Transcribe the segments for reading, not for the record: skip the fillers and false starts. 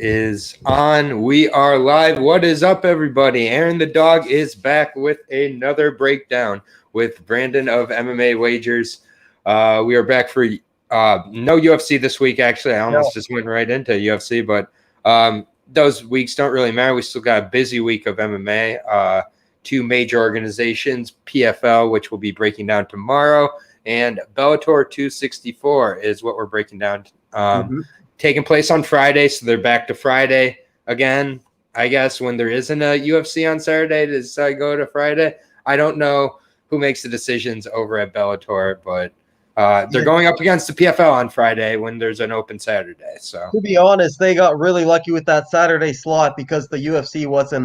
is on. We are live. What is up, everybody? Aaron the Dog is back with another breakdown with Brandon of MMA Wagers. We are back for no UFC this week, actually. I almost just went right into UFC, but those weeks don't really matter. We still got a busy week of MMA. Two major organizations, PFL, which we'll be breaking down tomorrow, and Bellator 264 is what we're breaking down. Taking place on Friday, so they're back to Friday again. I guess when there isn't a UFC on Saturday, does go to Friday? I don't know who makes the decisions over at Bellator, but they're going up against the PFL on Friday when there's an open Saturday. So to be honest, they got really lucky with that Saturday slot because the UFC wasn't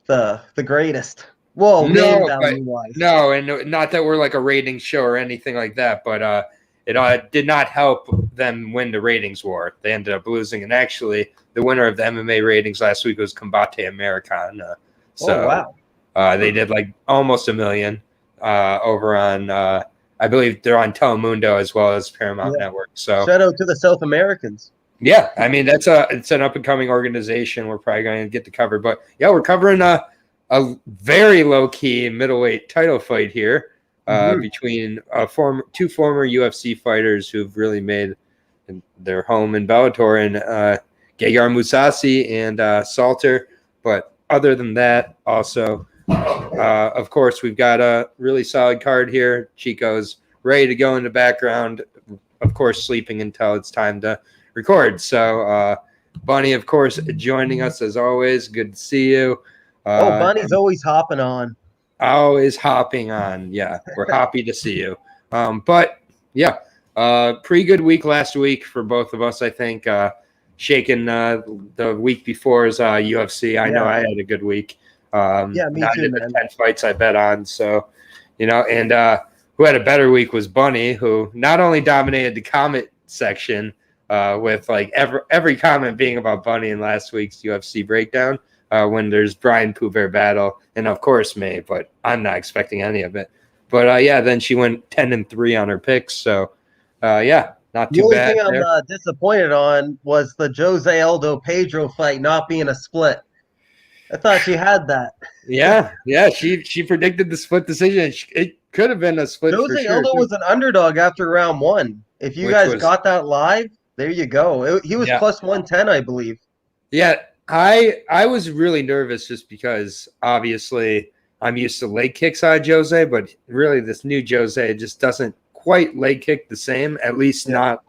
the greatest. Well, no, and not that we're like a ratings show or anything like that, but it did not help them win the ratings war. They ended up losing, and actually, the winner of the MMA ratings last week was Combate Americana. So, they did like almost 1 million over on. I believe they're on Telemundo as well as Paramount Network. So shout out to the South Americans. Yeah, I mean it's an up and coming organization. We're probably going to get to cover, but yeah, we're covering a very low key middleweight title fight here. Between two former UFC fighters who've really made their home in Bellator, and Gegard Mousasi and Salter. But other than that, also, of course, we've got a really solid card here. Chico's ready to go in the background, of course, sleeping until it's time to record. So, Bunny, of course, joining us as always. Good to see you. Bunny's always hopping on. Always hopping on. Yeah, we're happy to see you. But yeah, pretty good week last week for both of us, I think. Shaking the week before's UFC. I know I had a good week. Me too, man. 10 fights I bet on. So, and who had a better week was Bunny, who not only dominated the comment section with like every comment being about Bunny in last week's UFC breakdown. When there's Brian Pooh Bear battle, and of course May, but I'm not expecting any of it. But then she went 10-3 on her picks, so not too bad. The only thing I'm disappointed on was the Jose Aldo Pedro fight not being a split. I thought she had that. She predicted the split decision. It could have been a split. Jose Aldo was an underdog after round one. If you guys got that live, there you go. He was plus 110, I believe. Yeah. I was really nervous just because obviously I'm used to leg kicks on Jose, but really this new Jose just doesn't quite leg kick the same, at least not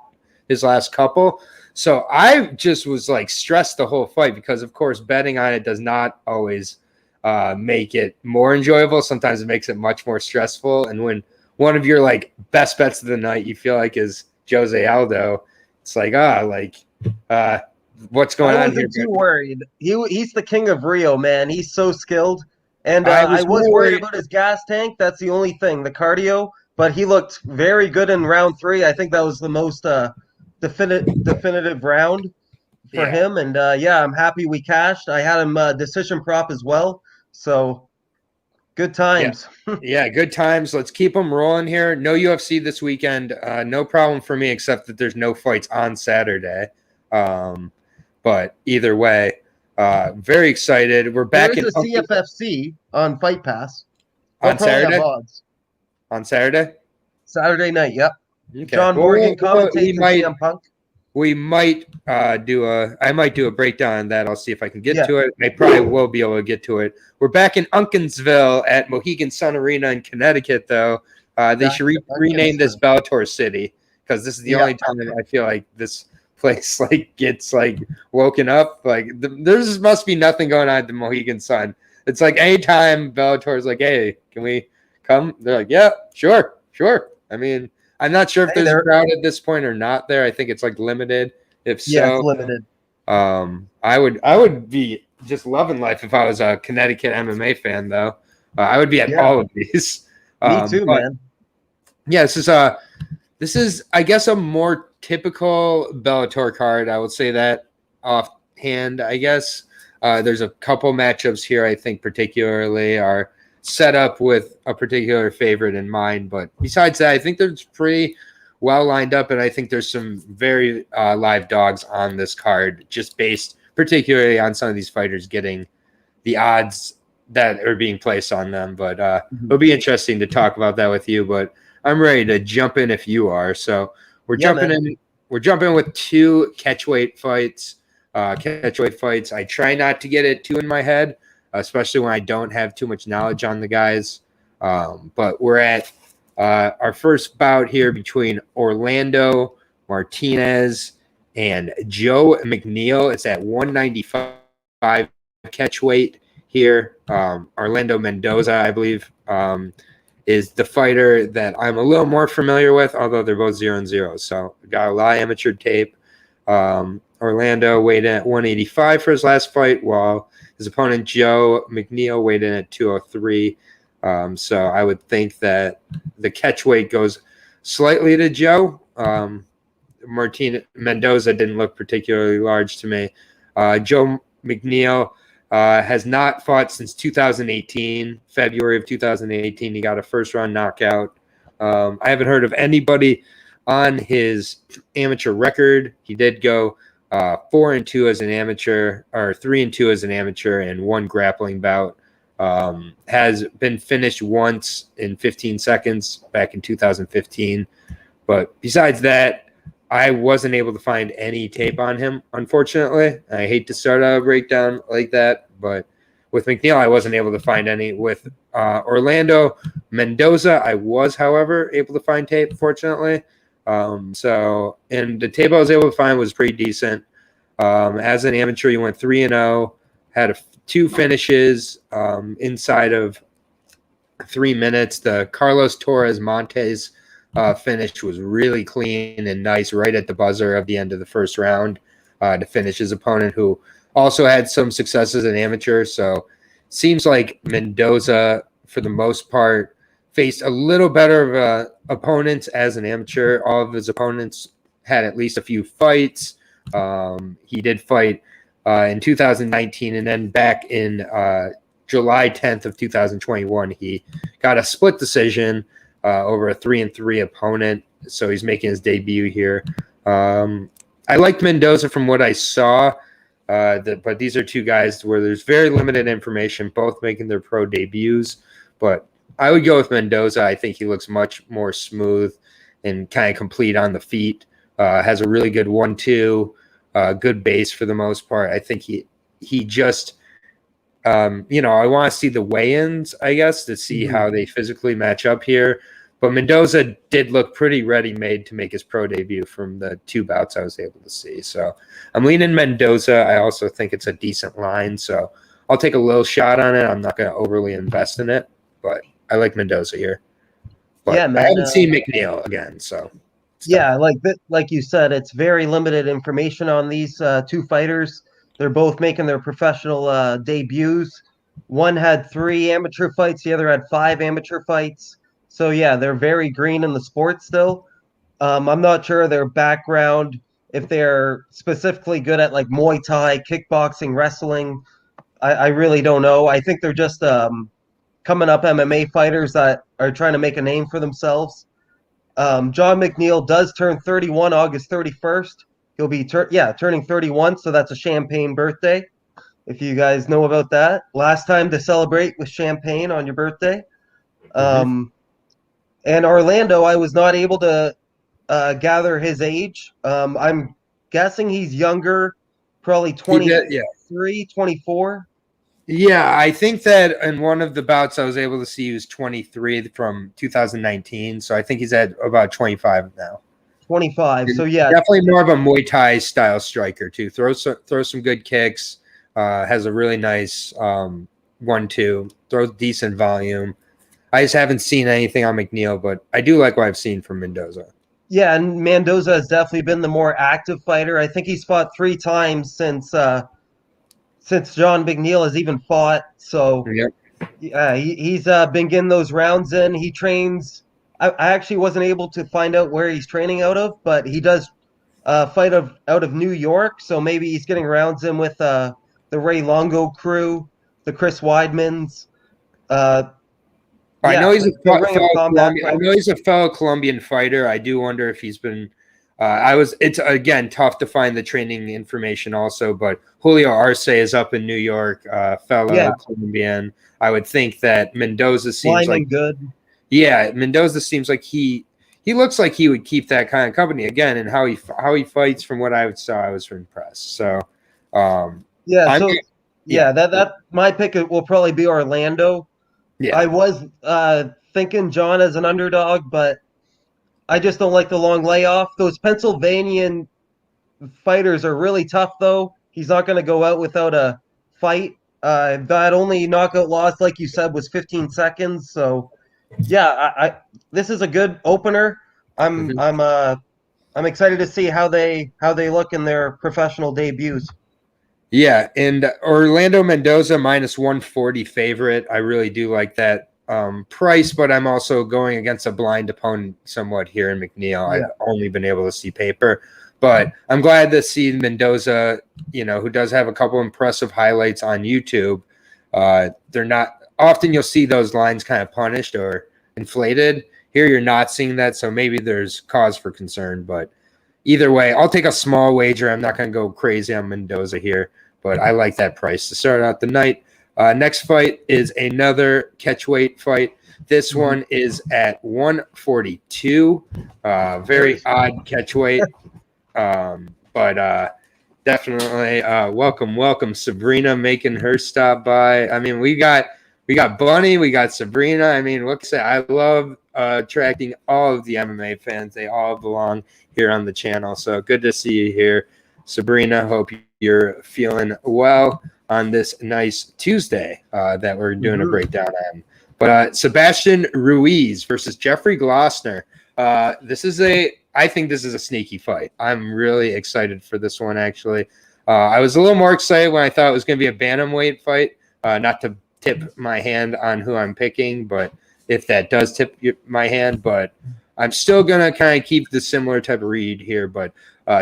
his last couple. So I just was like stressed the whole fight because, of course, betting on it does not always make it more enjoyable. Sometimes it makes it much more stressful. And when one of your like best bets of the night you feel like is Jose Aldo, it's like, what's going on here? I wasn't too worried. He's the king of Rio, man. He's so skilled. And I was worried about his gas tank. That's the only thing, the cardio. But he looked very good in round 3. I think that was the most definitive round for him. And, I'm happy we cashed. I had him decision prop as well. So good times. Yeah, good times. Let's keep them rolling here. No UFC this weekend. No problem for me except that there's no fights on Saturday. But either way, very excited. We're back in a CFFC on Fight Pass. On Saturday? On Saturday? Saturday night, yep. Okay. John Morgan commentating CM Punk. I might do a breakdown on that. I'll see if I can get to it. I probably will be able to get to it. We're back in Unkinsville at Mohegan Sun Arena in Connecticut, though. They should rename this Bellator City because this is the only time I feel like this place like gets like woken up. Like there's must be nothing going on at the Mohegan Sun. It's like anytime Bellator's like, hey, can we come? They're like, yeah, sure. I mean, I'm not sure if there's a crowd at this point or not there. I think it's like limited. If so, it's limited. I would be just loving life if I was a Connecticut MMA fan though. I would be at all of these. Me too, man. Yeah, this is I guess a more typical Bellator card. I would say that offhand, I guess. There's a couple matchups here I think particularly are set up with a particular favorite in mind. But besides that, I think there's pretty well lined up, and I think there's some very live dogs on this card, just based particularly on some of these fighters getting the odds that are being placed on them. But it'll be interesting to talk about that with you. But I'm ready to jump in if you are. So we're jumping in. We're jumping with 2 catchweight fights. I try not to get it too in my head, especially when I don't have too much knowledge on the guys. But we're at our first bout here between Orlando Martinez and Joe Mcneil. It's at 195 catchweight here. Orlando Mendoza, I believe, is the fighter that I'm a little more familiar with, although they're both 0-0. So got a lot of amateur tape. Orlando weighed in at 185 for his last fight, while his opponent Joe Mcneil weighed in at 203. So I would think that the catch weight goes slightly to Joe. Mendoza didn't look particularly large to me. Joe Mcneil has not fought since 2018, February of 2018. He got a first-round knockout. I haven't heard of anybody on his amateur record. He did go 4-2 as an amateur, or 3-2 as an amateur, and 1 grappling bout. Has been finished once in 15 seconds back in 2015. But besides that, I wasn't able to find any tape on him, unfortunately. I hate to start a breakdown like that, but with Mcneil, I wasn't able to find any. With Orlando Mendoza, I was, however, able to find tape, fortunately. And the tape I was able to find was pretty decent. As an amateur, he went 3-0, had 2 finishes inside of 3 minutes. The Carlos Torres Montes finish was really clean and nice right at the buzzer of the end of the first round to finish his opponent, who also had some success as an amateur. So seems like Mendoza, for the most part, faced a little better of opponents as an amateur. All of his opponents had at least a few fights. He did fight in 2019, and then back in July 10th of 2021, he got a split decision over a 3-3 opponent. So he's making his debut here. I liked Mendoza from what I saw, but these are 2 guys where there's very limited information, both making their pro debuts. But I would go with Mendoza. I think he looks much more smooth and kind of complete on the feet. Has a really good 1-2, good base for the most part. I think he just, I want to see the weigh-ins, I guess, to see how they physically match up here. But Mendoza did look pretty ready-made to make his pro debut from the 2 bouts I was able to see. So I'm leaning Mendoza. I also think it's a decent line, so I'll take a little shot on it. I'm not going to overly invest in it, but I like Mendoza here. But yeah, man, I haven't seen Mcneil again, so. Yeah, like you said, it's very limited information on these 2 fighters. They're both making their professional debuts. One had 3 amateur fights, the other had 5 amateur fights. So yeah, they're very green in the sport still. I'm not sure their background, if they're specifically good at like Muay Thai, kickboxing, wrestling. I really don't know. I think they're just coming up MMA fighters that are trying to make a name for themselves. John Mcneil does turn 31 August 31st. He'll be turning 31, so that's a champagne birthday, if you guys know about that. Last time to celebrate with champagne on your birthday. And Orlando, I was not able to gather his age. I'm guessing he's younger, probably 23, 24. Yeah, I think that in one of the bouts I was able to see he was 23 from 2019. So I think he's at about 25 now. 25. So yeah, definitely more of a Muay Thai style striker too. Throws some good kicks. Has a really nice 1-2. Throws decent volume. I just haven't seen anything on Mcneil, but I do like what I've seen from Mendoza. Yeah, and Mendoza has definitely been the more active fighter. I think he's fought 3 times since John Mcneil has even fought. So he's been getting those rounds in. He trains. I actually wasn't able to find out where he's training out of, but he does fight out of New York. So maybe he's getting rounds in with the Ray Longo crew, the Chris Weidmans. I know he's the Ring of Combat. I know he's a fellow Colombian fighter. I do wonder if he's been. It's again tough to find the training information also, but Julio Arce is up in New York, fellow Colombian. I would think that Mendoza seems like good. Yeah, Mendoza seems like he looks like he would keep that kind of company again, and how he fights. From what I saw, I was impressed. So, that my pick will probably be Orlando. Yeah, I was thinking John as an underdog, but I just don't like the long layoff. Those Pennsylvanian fighters are really tough, though. He's not going to go out without a fight. That only knockout loss, like you said, was 15 seconds. So, yeah, this is a good opener. I'm excited to see how they look in their professional debuts. Yeah, and Orlando Mendoza minus 140 favorite. I really do like that price, but I'm also going against a blind opponent somewhat here in Mcneil. Yeah. I've only been able to see paper, but I'm glad to see Mendoza, who does have a couple impressive highlights on YouTube. They're not often you'll see those lines kind of punished or inflated. Here you're not seeing that, so maybe there's cause for concern, but either way, I'll take a small wager. I'm not going to go crazy on Mendoza here, but I like that price to start out the night. Next fight is another catchweight fight. This one is at 142. Very odd catchweight, but definitely welcome Sabrina making her stop by. I mean, we got Bunny, we got Sabrina. I mean, what can I say? I love attracting all of the MMA fans. They all belong here on the channel. So good to see you here, Sabrina. Hope you're feeling well on this nice Tuesday that we're doing a breakdown on. But Sebastian Ruiz versus Jeffrey Glossner. I think this is a sneaky fight. I'm really excited for this one, actually. I was a little more excited when I thought it was going to be a bantamweight fight, not to tip my hand on who I'm picking, but if that does tip my hand, but I'm still going to kind of keep the similar type of read here. But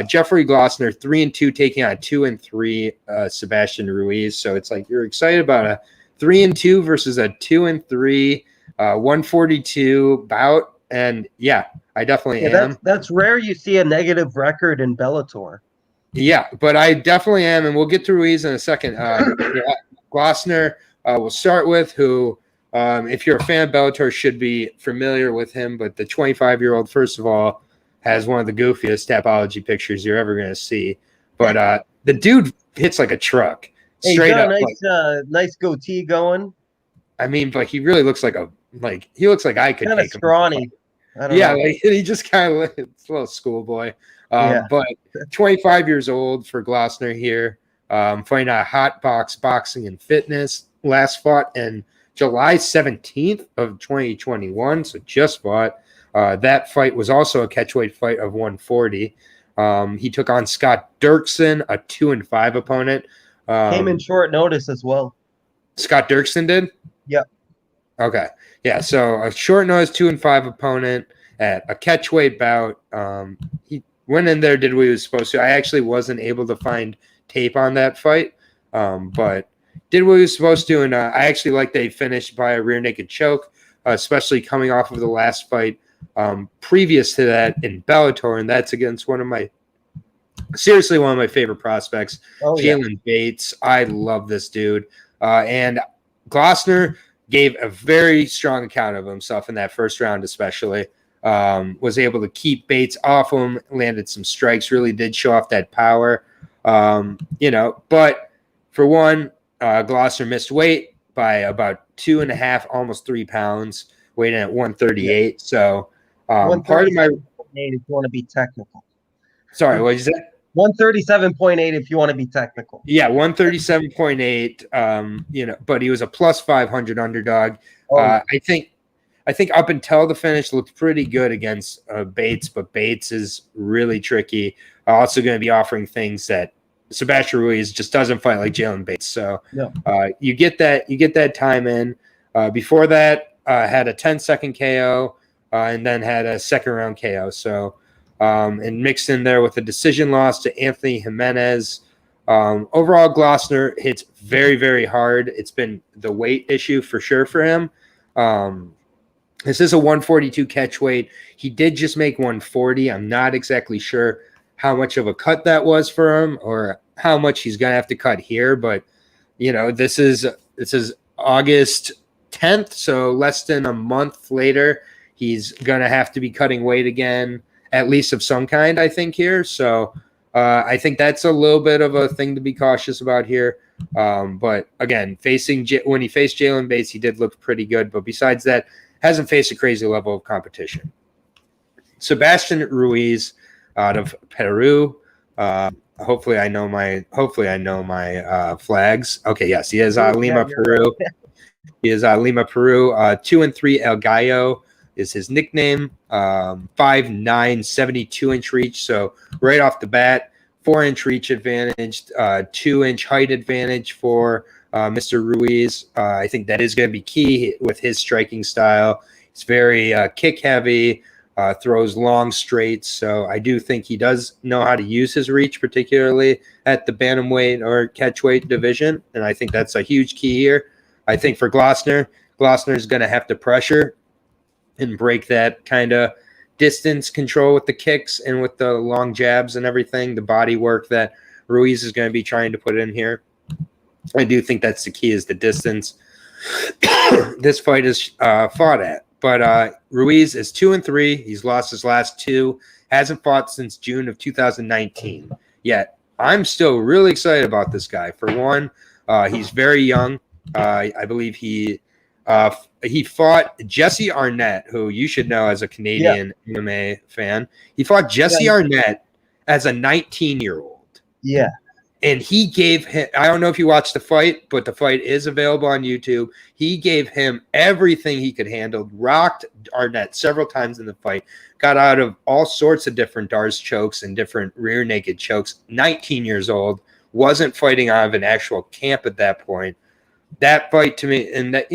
Jeffrey Glossner, 3-2, taking on 2-3 Sebastian Ruiz. So it's like you're excited about a 3-2 versus a 2-3, 142 bout. And yeah, I definitely am. That's rare you see a negative record in Bellator. Yeah, but I definitely am. And we'll get to Ruiz in a second. Glossner, we'll start with, who, if you're a fan of Bellator, should be familiar with him. But the 25-year-old, first of all, has one of the goofiest Tapology pictures you're ever going to see. But the dude hits like a truck. Straight up. Nice goatee going. I mean, but he really looks like he looks like I could kind take of scrawny. Him. Yeah, like, he just kind of it's a little schoolboy. But 25 years old for Glossner here. Fighting out Hot Box Boxing and Fitness. Last fought in July 17th of 2021, so just fought. That fight was also a catchweight fight of 140. He took on Scott Dirksen, a 2-5 opponent. Came in short notice as well. Scott Dirksen did? Yep. Okay. Yeah, so a short notice 2-5 opponent at a catchweight bout. He went in there, did what he was supposed to. I actually wasn't able to find tape on that fight, but did what he was supposed to. And I actually like that he finished by a rear naked choke, especially coming off of the last fight previous to that in Bellator, and that's against one of my favorite prospects, Jalen Bates. I love this dude. And Glossner gave a very strong account of himself in that first round, especially. Was able to keep Bates off him, landed some strikes, really did show off that power. But for one, Glossner missed weight by about 2.5, almost 3 pounds, weighing at 138. Yeah. So part of my if you want to be technical. Sorry, what did you say? 137.8 if you want to be technical. Yeah, 137.8. But he was a plus 500 underdog. I think up until the finish looked pretty good against Bates, but Bates is really tricky. Also going to be offering things that Sebastian Ruiz just doesn't fight like Jalen Bates. So you get that time in. Before that, had a 10-second KO and then had a second round KO. So and mixed in there with a decision loss to Anthony Jimenez. Overall, Glossner hits very, very hard. It's been the weight issue for sure for him. This is a 142 catch weight. He did just make 140. I'm not exactly sure how much of a cut that was for him or how much he's going to have to cut here. But, this is August 10th. So less than a month later, he's going to have to be cutting weight again, at least of some kind, I think, here. So I think that's a little bit of a thing to be cautious about here. But again, when he faced Jalen Bates, he did look pretty good. But besides that, hasn't faced a crazy level of competition. Sebastian Ruiz out of Peru. Hopefully I know my flags. Okay, yes, he is Lima, Peru. He is Lima, Peru. 2-3 El Gallo is his nickname. 5'9", 72-inch reach. So right off the bat, 4-inch reach advantage, 2-inch height advantage for Mr. Ruiz. I think that is going to be key with his striking style. He's very kick heavy, throws long straights. So I do think he does know how to use his reach, particularly at the bantamweight or catchweight division. And I think that's a huge key here. I think for Glossner is going to have to pressure and break that kind of distance control with the kicks and with the long jabs and everything, the body work that Ruiz is going to be trying to put in here. I do think that's the key, is the distance this fight is fought at. But Ruiz is 2-3. He's lost his last two. Hasn't fought since June of 2019. Yet I'm still really excited about this guy. For one, he's very young. I believe he fought Jesse Arnett, who you should know as a Canadian MMA fan. He fought Jesse Arnett as a 19-year-old. Yeah. And he gave him, I don't know if you watched the fight, but the fight is available on YouTube. He gave him everything he could handle, rocked Arnett several times in the fight, got out of all sorts of different Darce chokes and different rear naked chokes. 19 years old, wasn't fighting out of an actual camp at that point. That fight to me, and that,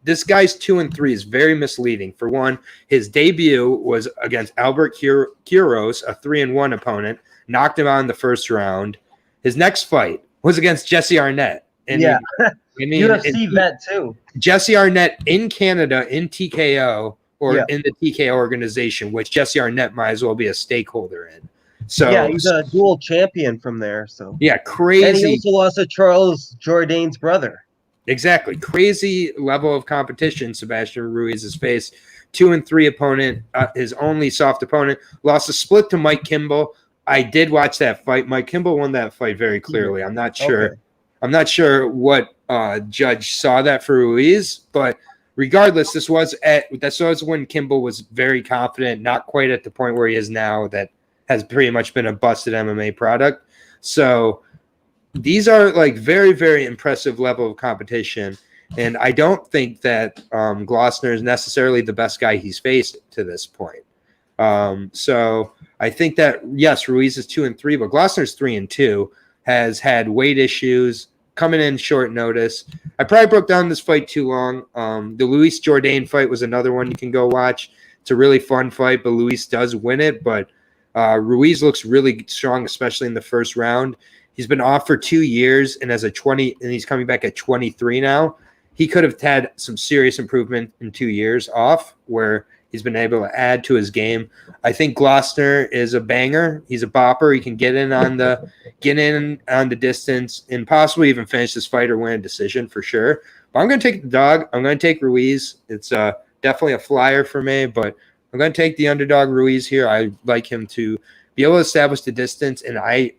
this guy's 2-3 is very misleading. For one, his debut was against Albert Quiros, a 3-1 opponent, knocked him out in the first round. His next fight was against Jesse Arnett. And UFC vet too. Jesse Arnett in Canada in TKO in the TKO organization, which Jesse Arnett might as well be a stakeholder in. So he's a dual champion from there. So crazy. And he also lost to Charles Jourdain's brother. Exactly, crazy level of competition. Sebastian Ruiz has faced 2-3 opponent, his only soft opponent, lost a split to Mike Campbell. I did watch that fight. Mike Campbell won that fight very clearly. I'm not sure. Okay. I'm not sure what judge saw that for Ruiz, but regardless, this was when Campbell was very confident, not quite at the point where he is now. That has pretty much been a busted MMA product. So these are like very, very impressive level of competition. And I don't think that Glossner is necessarily the best guy he's faced to this point. So I think that, yes, Ruiz is 2-3, but Glossner's 3-2, has had weight issues, coming in short notice. I probably broke down this fight too long. The Luis Jourdain fight was another one you can go watch. It's a really fun fight, but Luis does win it. But Ruiz looks really strong, especially in the first round. He's been off for 2 years, and and he's coming back at 23 now. He could have had some serious improvement in 2 years off, where he's been able to add to his game. I think Glossner is a banger. He's a bopper. He can get in on the distance and possibly even finish this fight or win a decision for sure. But I'm going to take the dog. I'm going to take Ruiz. It's definitely a flyer for me, but I'm going to take the underdog Ruiz here. I like him to be able to establish the distance, and I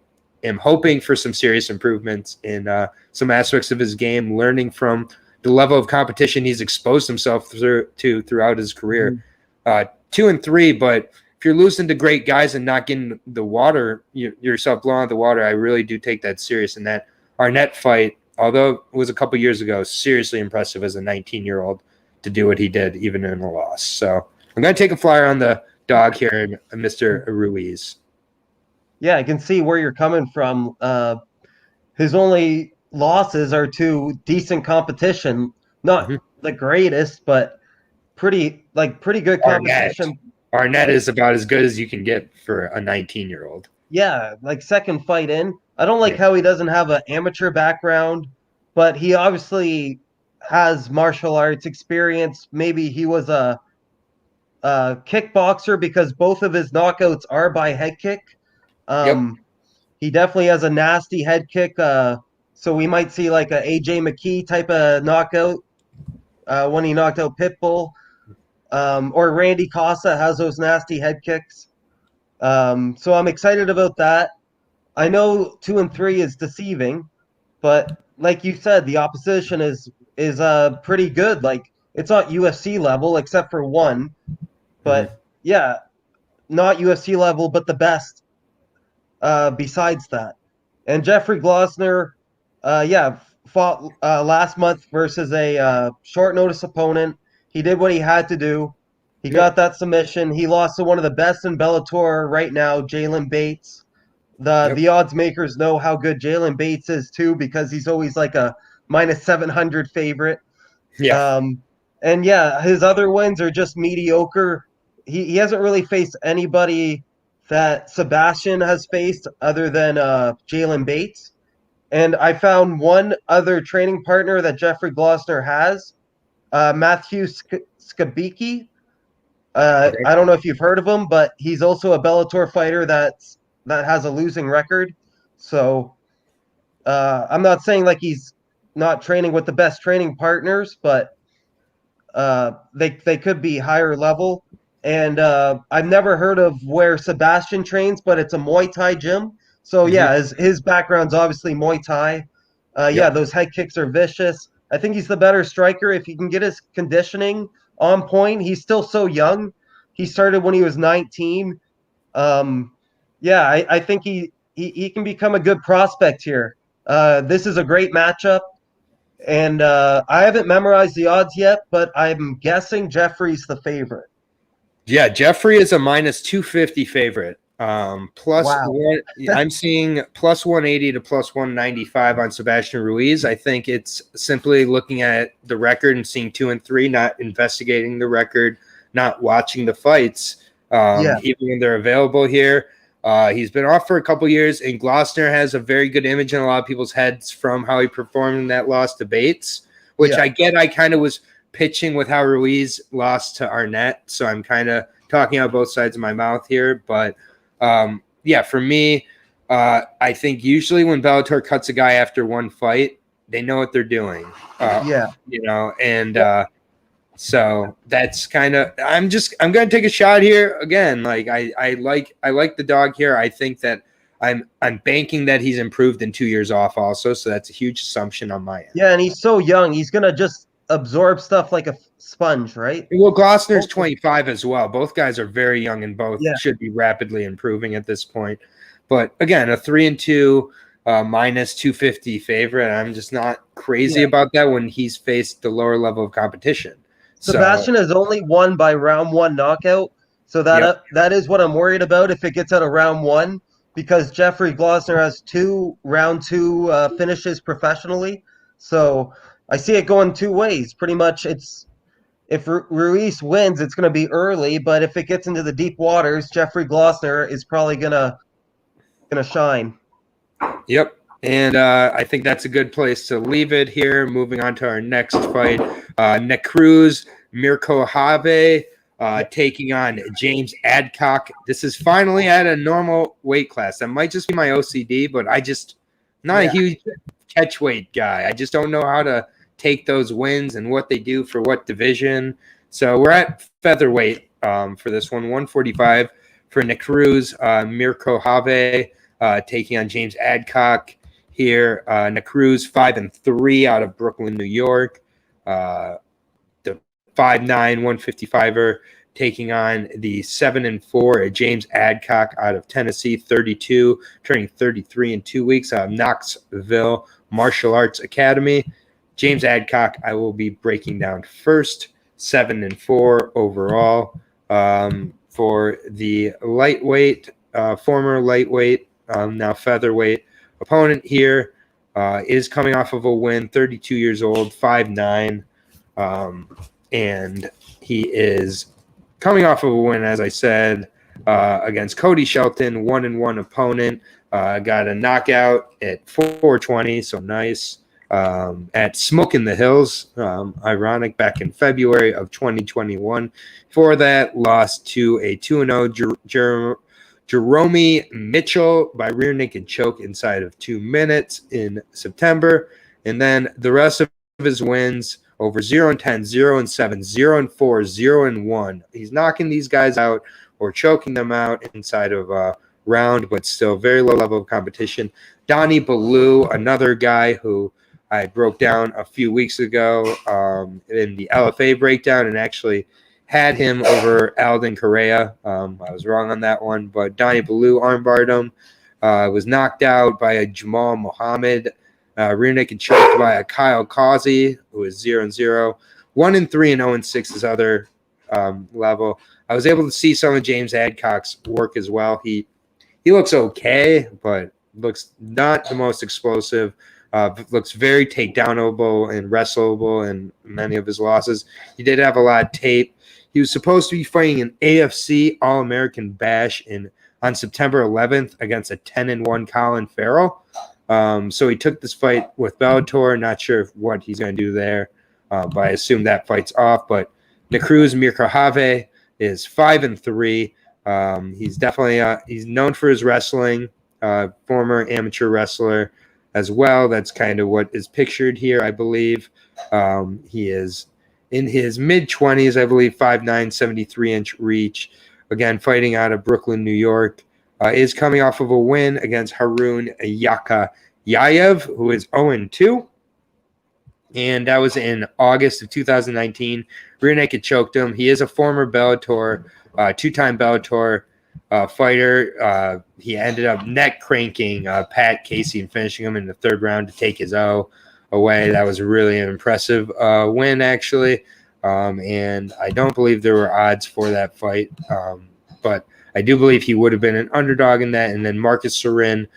am hoping for some serious improvements in some aspects of his game, learning from the level of competition he's exposed himself throughout his career. 2-3, but if you're losing to great guys and not getting the water, yourself blown out of the water, I really do take that serious. And that Arnett fight, although it was a couple years ago, seriously impressive as a 19-year-old to do what he did, even in a loss. So I'm going to take a flyer on the dog here, Mr. Ruiz. Yeah, I can see where you're coming from. His only losses are to decent competition, not the greatest, but pretty good competition. Arnett is about as good as you can get for a 19-year-old. Yeah, like second fight in. I don't like how he doesn't have an amateur background, but he obviously has martial arts experience. Maybe he was a kickboxer because both of his knockouts are by head kick. Yep. He definitely has a nasty head kick. So we might see like a AJ McKee type of knockout when he knocked out Pitbull. Or Randy Costa has those nasty head kicks. So I'm excited about that. I know 2 and 3 is deceiving, but like you said, the opposition is pretty good. Like it's not UFC level except for one, but yeah, not UFC level, but the best besides that. And Jeffrey Glossner, fought last month versus a short notice opponent. He did what he had to do. He got that submission. He lost to one of the best in Bellator right now, Jalen Bates. The odds makers know how good Jalen Bates is too because he's always like a minus 700 favorite. Yeah. And yeah, his other wins are just mediocre. He hasn't really faced anybody that Sebastian has faced other than Jalen Bates. And I found one other training partner that Jeffrey Glossner has, Matthew Skabicki. I don't know if you've heard of him, but he's also a Bellator fighter that has a losing record. So I'm not saying like he's not training with the best training partners, but they could be higher level. And I've never heard of where Sebastian trains, but it's a Muay Thai gym. So yeah, his background's obviously Muay Thai. Yeah, those head kicks are vicious. I think he's the better striker if he can get his conditioning on point. He's still so young. He started when he was 19. I think he can become a good prospect here. This is a great matchup. And I haven't memorized the odds yet, but I'm guessing Jeffrey's the favorite. Yeah, Jeffrey is a minus 250 favorite. One, I'm seeing plus 180 to plus 195 on Sebastian Ruiz. I think it's simply looking at the record and seeing 2 and 3, not investigating the record, not watching the fights, even when they're available here. He's been off for a couple years, and Glossner has a very good image in a lot of people's heads from how he performed in that loss to Bates, which I get. I kind of was pitching with how Ruiz lost to Arnett, so I'm kind of talking out both sides of my mouth here. But for me, I think usually when Bellator cuts a guy after one fight, they know what they're doing. So that's kind of I'm going to take a shot here again. Like I like the dog here. I think that I'm banking that he's improved in 2 years off also, so that's a huge assumption on my end. Yeah, and he's so young. He's going to just absorb stuff like a sponge, right? Well, Glossner's 25 as well. Both guys are very young and both should be rapidly improving at this point. But again, a 3 and 2 minus 250 favorite. I'm just not crazy about that when he's faced the lower level of competition. Sebastian has only won by round 1 knockout. So that is what I'm worried about if it gets out of round 1, because Jeffrey Glossner has 2 round 2 finishes professionally. So I see it going 2 ways. Pretty much if Ruiz wins, it's going to be early, but if it gets into the deep waters, Jeffrey Glossner is probably going to shine. Yep. And I think that's a good place to leave it here. Moving on to our next fight, Necruz Mirkohave taking on James Adcock. This is finally at a normal weight class. That might just be my OCD, but not a huge catch weight guy. I just don't know how to take those wins and what they do for what division. So we're at featherweight for this one, 145 for Necruz Mirkohave taking on James Adcock. Here, Necruz 5-3 out of Brooklyn, New York. The 5'9", 155er taking on the 7-4 James Adcock out of Tennessee, 32, turning 33 in 2 weeks out of Knoxville Martial Arts Academy. James Adcock, I will be breaking down first, 7-4 overall. For the lightweight, former lightweight, now featherweight opponent here is coming off of a win, 32 years old, 5'9", and he is coming off of a win, as I said, against Cody Shelton, 1-1 opponent. Got a knockout at 420, so nice. at Smoke in the Hills. Ironic, back in February of 2021. Before that, lost to a 2-0 Jerome Mitchell by rear naked choke inside of 2 minutes in September. And then the rest of his wins over 0-10, 0-7, 0-4, 0-1. He's knocking these guys out or choking them out inside of a round, but still very low level of competition. Donnie Ballou, another guy who I broke down a few weeks ago in the LFA breakdown, and actually had him over Alden Correa. I was wrong on that one, but Donnie Ballou armbarred him. Was knocked out by a Jamal Muhammad. Rear naked choked by a Kyle Causey, who is 0-0. 1-3 and 0-6 is other level. I was able to see some of James Adcock's work as well. He looks okay, but looks not the most explosive. Looks very takedownable and wrestleable in many of his losses. He did have a lot of tape. He was supposed to be fighting an AFC All-American Bash on September 11th against a 10-1 Colin Farrell. So he took this fight with Bellator. Not sure what he's going to do there, but I assume that fight's off. But Nakruz Mirkhave is 5-3. He's definitely he's known for his wrestling, former amateur wrestler as well. That's kind of what is pictured here, I believe. He is in his mid-20s, I believe, 5'9", 73-inch reach. Again, fighting out of Brooklyn, New York. Is coming off of a win against Harun Yakayayev, who is 0-2. And that was in August of 2019. Rear naked choked him. He is a former Bellator, two-time Bellator fighter. He ended up neck cranking Pat Casey and finishing him in the third round to take his O away. That was really an impressive win, actually. And I don't believe there were odds for that fight. But I do believe he would have been an underdog in that. And then Marcus Sarin,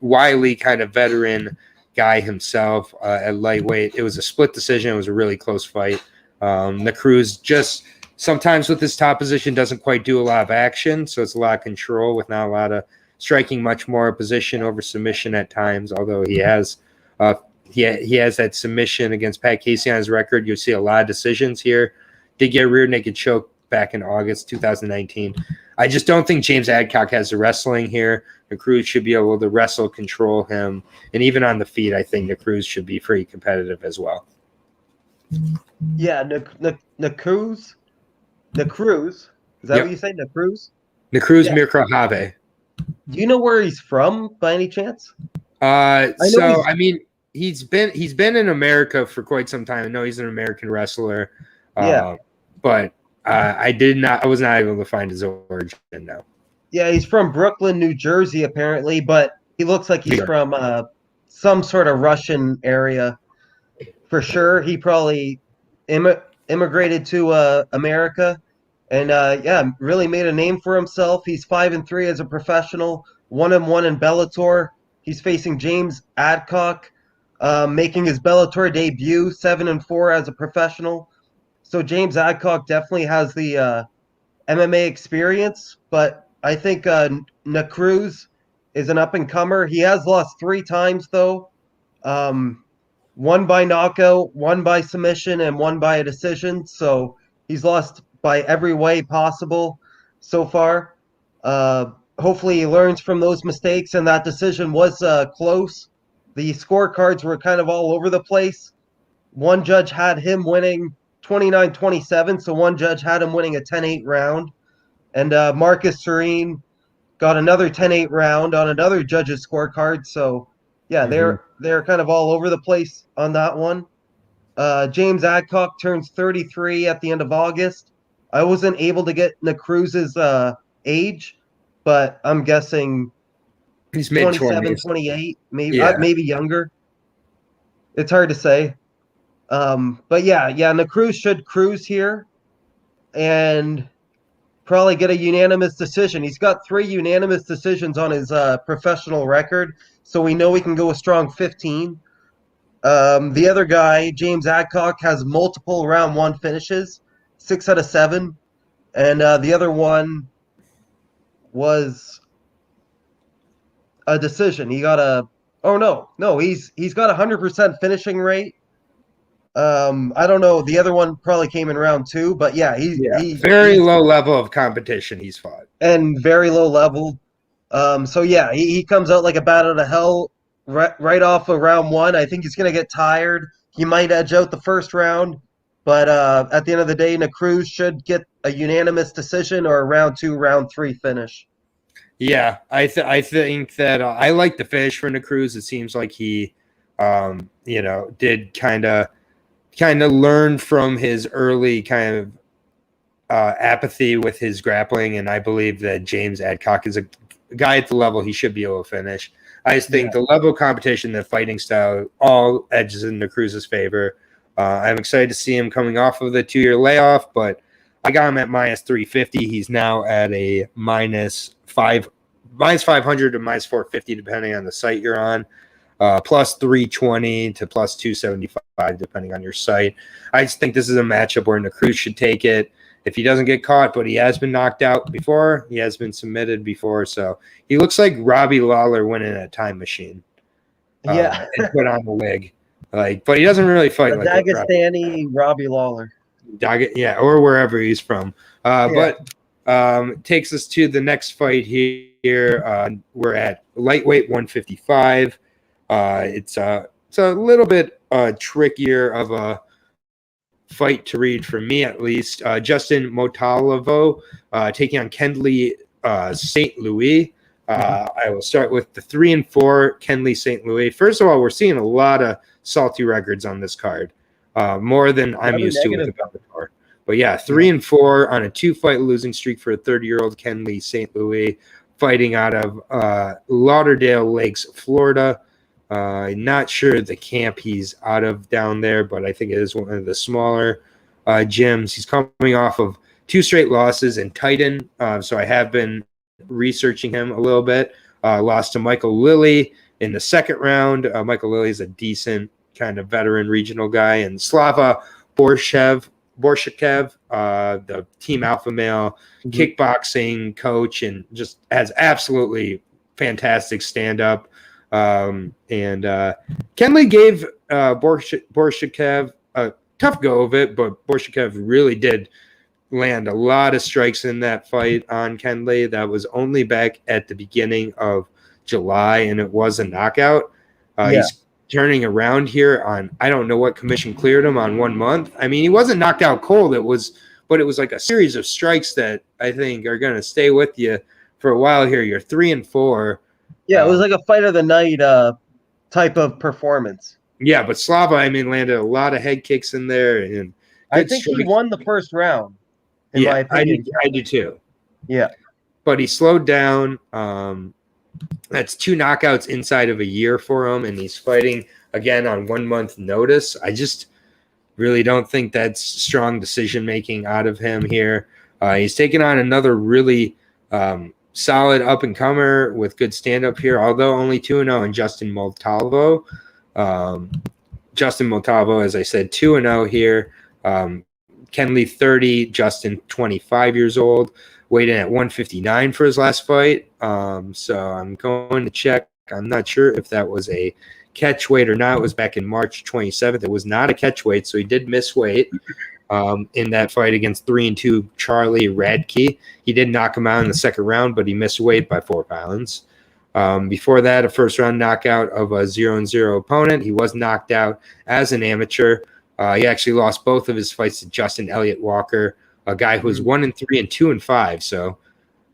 wily kind of veteran guy himself at lightweight. It was a split decision. It was a really close fight. Nakruz just sometimes with his top position doesn't quite do a lot of action, so it's a lot of control with not a lot of striking, much more position over submission at times, although he has that submission against Pat Casey on his record. You'll see a lot of decisions here. Did get a rear naked choke back in August 2019. I just don't think James Adcock has the wrestling here. Nakruz should be able to wrestle, control him, and even on the feet, I think Nakruz should be pretty competitive as well. Yeah, Nakruz. Is that what you say, Nakruz? Nakruz Mirkhave. Do you know where he's from by any chance? I mean, he's been in America for quite some time. I know he's an American wrestler. But I was not able to find his origin now. Yeah, he's from Brooklyn, New Jersey, apparently, but he looks like he's from some sort of Russian area for sure. He probably immigrated to America and really made a name for himself. He's 5-3 as a professional, 1-1 in Bellator. He's facing James Adcock, making his Bellator debut, 7-4 as a professional. So James Adcock definitely has the MMA experience, but I think Nakruz is an up-and-comer. He has lost 3 times, though. 1 by knockout, 1 by submission, and 1 by a decision. So he's lost by every way possible so far. Hopefully he learns from those mistakes, and that decision was close. The scorecards were kind of all over the place. One judge had him winning 29-27, so one judge had him winning a 10-8 round. And Marcus Sarin got another 10-8 round on another judge's scorecard. So, yeah, they're kind of all over the place on that one. James Adcock turns 33 at the end of August. I wasn't able to get Nakruz's age, but I'm guessing he's 27, 28, maybe younger. It's hard to say. But yeah, Nakruz should cruise here and probably get a unanimous decision. He's got 3 unanimous decisions on his professional record, so we know he can go a strong 15. The other guy, James Adcock, has multiple round 1 finishes, 6 out of 7, and the other one was a decision. He got a Oh no, he's got 100% finishing rate. I don't know. The other one probably came in round 2, but yeah, Very he's low level of competition he's fought. and very low level. So yeah, he comes out like a bat out of hell right off of round 1. I think he's gonna get tired. He might edge out the first round, but at the end of the day, Cruz should get a unanimous decision or a round 2, round 3 finish. Yeah, I think that I like the finish for Cruz. It seems like he, did kind of learn from his early kind of apathy with his grappling, and I believe that James Adcock is a guy at the level he should be able to finish. I just think the level of competition, the fighting style, all edges in Cruz's favor. I'm excited to see him coming off of the 2-year layoff, but I got him at minus 350. He's now at a minus 500 to minus 450, depending on the site you're on. Plus 320 to plus 275, depending on your site. I just think this is a matchup where Cruz should take it if he doesn't get caught, but he has been knocked out before. He has been submitted before, so he looks like Robbie Lawler went in a time machine. And put on a wig. But he doesn't really fight like Dagestani Robbie Lawler. Or wherever he's from. But takes us to the next fight here. We're at lightweight 155. It's a little bit trickier of a fight to read for me, at least. Justin Montalvo taking on Kenley St. Louis. I will start with the 3-4 Kenley St. Louis. First of all, we're seeing a lot of salty records on this card, more than I'm used to with the Bellator. But yeah, 3-4 on a 2-fight losing streak for a 30-year-old Kenley St. Louis, fighting out of Lauderdale Lakes, Florida. Not sure the camp he's out of down there, but I think it is one of the smaller gyms. He's coming off of 2 straight losses in Titan, so I have been researching him a little bit. Lost to Michael Lilly in the second round. Michael Lilly is a decent kind of veteran regional guy, and Slava Borshev, the Team Alpha Male kickboxing coach, and just has absolutely fantastic stand-up. And Kenley gave Borshev a tough go of it, but Borshev really did land a lot of strikes in that fight on Kenley. That was only back at the beginning of July, and it was a knockout. He's turning around here on, I don't know what commission cleared him on 1 month. I mean, he wasn't knocked out cold. It was like a series of strikes that I think are going to stay with you for a while here. You're 3-4. Yeah, it was like a fight of the night type of performance. Yeah, but Slava, I mean, landed a lot of head kicks in there, and I think he won the first round. In my opinion. I do too. Yeah, but he slowed down. That's 2 knockouts inside of a year for him, and he's fighting again on 1 month notice. I just really don't think that's strong decision making out of him here. He's taking on another really solid up and comer with good stand up here, although only 2-0 in Justin Multavo. Justin Multavo, as I said, 2-0 here. Kenley 30, Justin 25 years old, weighed in at 159 for his last fight. So I'm going to check. I'm not sure if that was a catch weight or not. It was back in March 27th. It was not a catch weight, so he did miss weight in that fight against 3-2 Charlie Radke. He did knock him out in the second round, but he missed weight by 4 pounds. Before that, a first-round knockout of a 0-0 opponent. He was knocked out as an amateur. He actually lost both of his fights to Justin Elliott Walker, a guy who was 1-3 and 2-5. So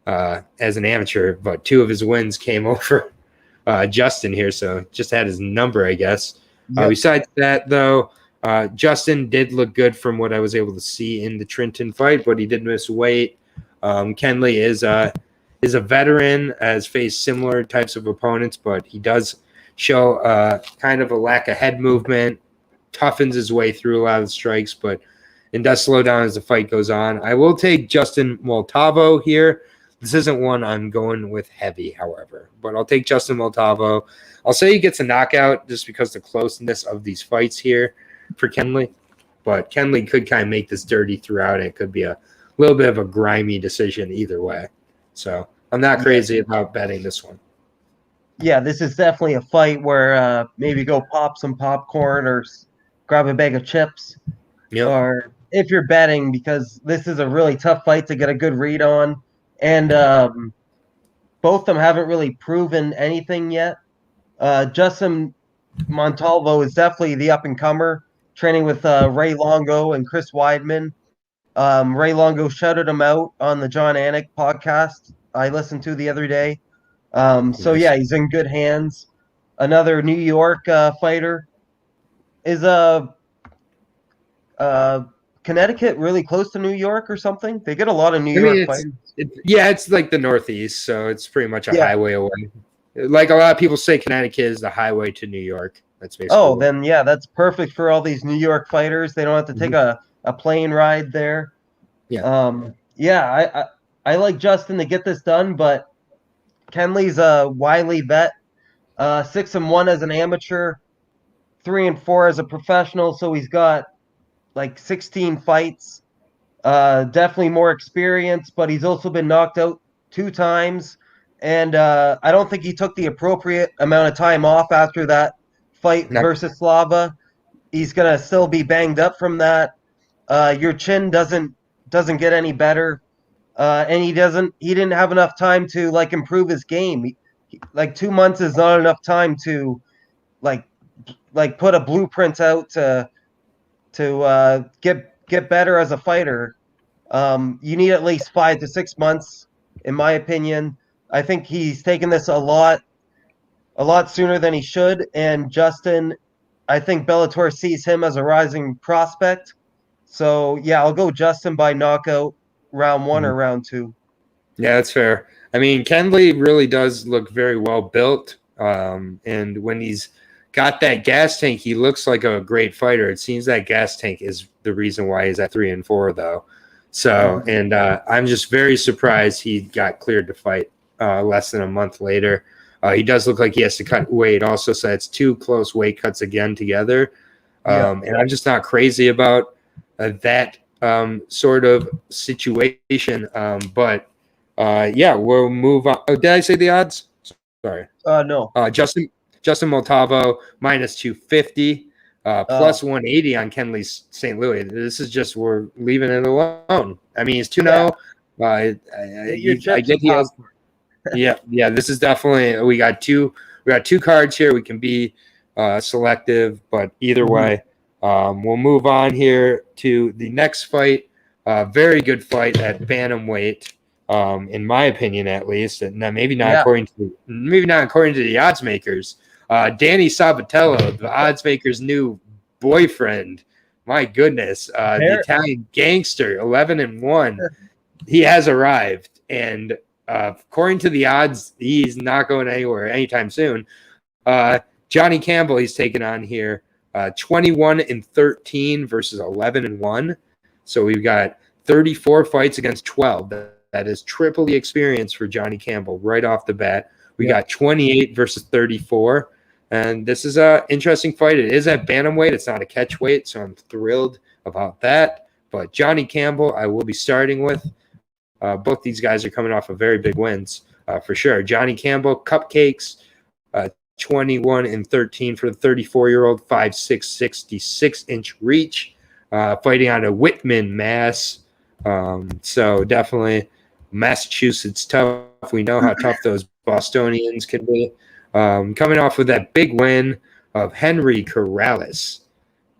as an amateur, but 2 of his wins came over Justin here. So just had his number, I guess. Yep. Besides that, though, Justin did look good from what I was able to see in the Trenton fight, but he did miss weight. Kenley is a veteran, has faced similar types of opponents, but he does show kind of a lack of head movement. Toughens his way through a lot of the strikes, but it does slow down as the fight goes on. I will take Justin Multavo here. This isn't one I'm going with heavy, however, but I'll take Justin Multavo. I'll say he gets a knockout just because the closeness of these fights here for Kenley, but Kenley could kind of make this dirty throughout. It could be a little bit of a grimy decision either way. So I'm not crazy about betting this one. yeah, this is definitely a fight where maybe go pop some popcorn or grab a bag of chips, Yep. or if you're betting, because this is a really tough fight to get a good read on, and both of them haven't really proven anything yet. Justin Montalvo is definitely the up and comer, training with Ray Longo and Chris Weidman. Ray Longo shouted him out on the John Anik podcast I listened to the other day. So Nice. yeah, he's in good hands. Another New York fighter is Connecticut really close to New York or something? They get a lot of New York fighters. It's like the Northeast, so it's pretty much a highway away. Like a lot of people say, Connecticut is the highway to New York. That's basically. Then yeah, that's perfect for all these New York fighters. They don't have to take a plane ride there. Yeah. I like Justin to get this done, but Kenley's a wily vet. 6-1 as an amateur, 3-4 as a professional. So he's got like 16 fights. Definitely more experience, but he's also been knocked out 2 times. And I don't think he took the appropriate amount of time off after that fight versus Slava. He's gonna still be banged up from that. Your chin doesn't get any better, and he didn't have enough time to like improve his game. Like 2 months is not enough time to like put a blueprint out to get better as a fighter. You need at least 5 to 6 months, in my opinion. I think he's taken this a lot sooner than he should. And Justin, I think Bellator sees him as a rising prospect. So yeah, I'll go Justin by knockout, round 1 or round 2. Yeah, that's fair. I mean, Kenley really does look very well built. And when he's got that gas tank, he looks like a great fighter. It seems that gas tank is the reason why he's at 3-4, though. So, and I'm just very surprised he got cleared to fight less than a month later. He does look like he has to cut weight also, so it's 2 close weight cuts again together. And I'm just not crazy about that sort of situation. But yeah, we'll move on. Oh, did I say the odds? Sorry. No. Justin Multavo minus 250, plus 180 on Kenley's St. Louis. This is just, we're leaving it alone. I mean, he's 2-0. I get he has. Yeah. This is definitely, we got two cards here. We can be selective, but either way, we'll move on here to the next fight. Very good fight at bantamweight. In my opinion, at least, and maybe not according to the odds makers. Danny Sabatello, the odds makers' new boyfriend. My goodness, the Italian gangster, 11-1. He has arrived, and according to the odds, he's not going anywhere anytime soon. Johnny Campbell, he's taken on here, 21-13 versus 11-1. So we've got 34 fights against 12. That is triple the experience for Johnny Campbell right off the bat. We got 28 versus 34. And this is an interesting fight. It is at bantamweight. It's not a catch weight, so I'm thrilled about that. But Johnny Campbell, I will be starting with. Both these guys are coming off of very big wins for sure. Johnny Campbell, cupcakes, 21-13 for the 34-year-old, 5'6", 66-inch reach, fighting out of Whitman, Mass. So definitely Massachusetts tough. We know how tough those Bostonians can be. Coming off with that big win of Henry Corrales.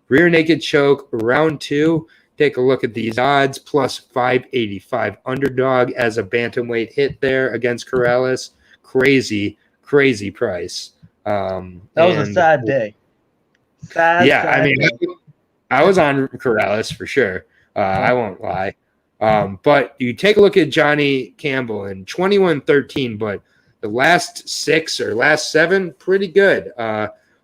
Rear naked choke, round 2. Take a look at these odds, plus 585 underdog as a bantamweight hit there against Corrales. Crazy price. That was a sad day. Sad day. I was on Corrales for sure. I won't lie. But you take a look at Johnny Campbell in 21-13, but the last 6 or last 7, pretty good.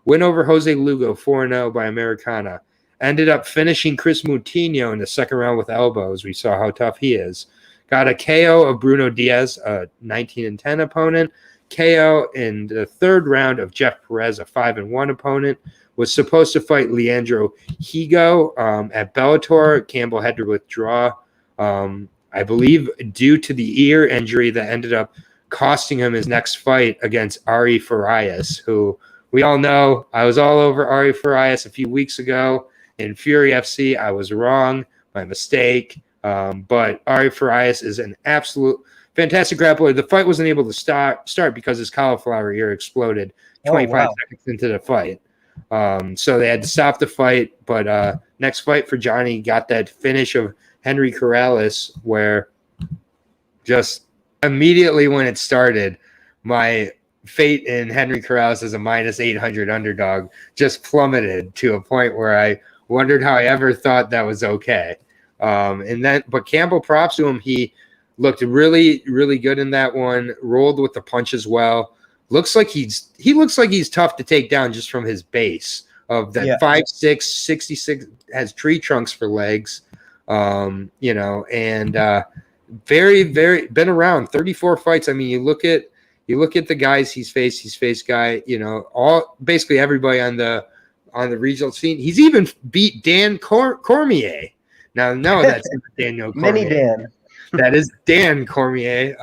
Win over Jose Lugo, 4-0 by Americana. Ended up finishing Chris Moutinho in the second round with elbows. We saw how tough he is. Got a KO of Bruno Diaz, a 19-10 opponent. KO in the third round of Jeff Perez, a 5-1 opponent. Was supposed to fight Leandro Higo at Bellator. Campbell had to withdraw, I believe, due to the ear injury that ended up costing him his next fight against Ari Farias, who we all know. I was all over Ari Farias a few weeks ago in Fury FC. I was wrong, my mistake. But Ari Farias is an absolute fantastic grappler. The fight wasn't able to start because his cauliflower ear exploded 25 seconds into the fight. So they had to stop the fight. But next fight for Johnny got that finish of Henry Corrales, where just immediately when it started, my fate in Henry Corrales as a minus 800 underdog just plummeted to a point where I wondered how I ever thought that was okay. But Campbell, props to him. He looked really, really good in that one. Rolled with the punch as well. He looks like he's tough to take down just from his base of that 5'6", 66, has tree trunks for legs. Very, very been around 34 fights. I mean, you look at the guys he's faced guy, basically everybody on the regional scene. He's even beat Dan Cormier. Now, no, that's not Daniel Cormier. Mini Dan. That is Dan Cormier.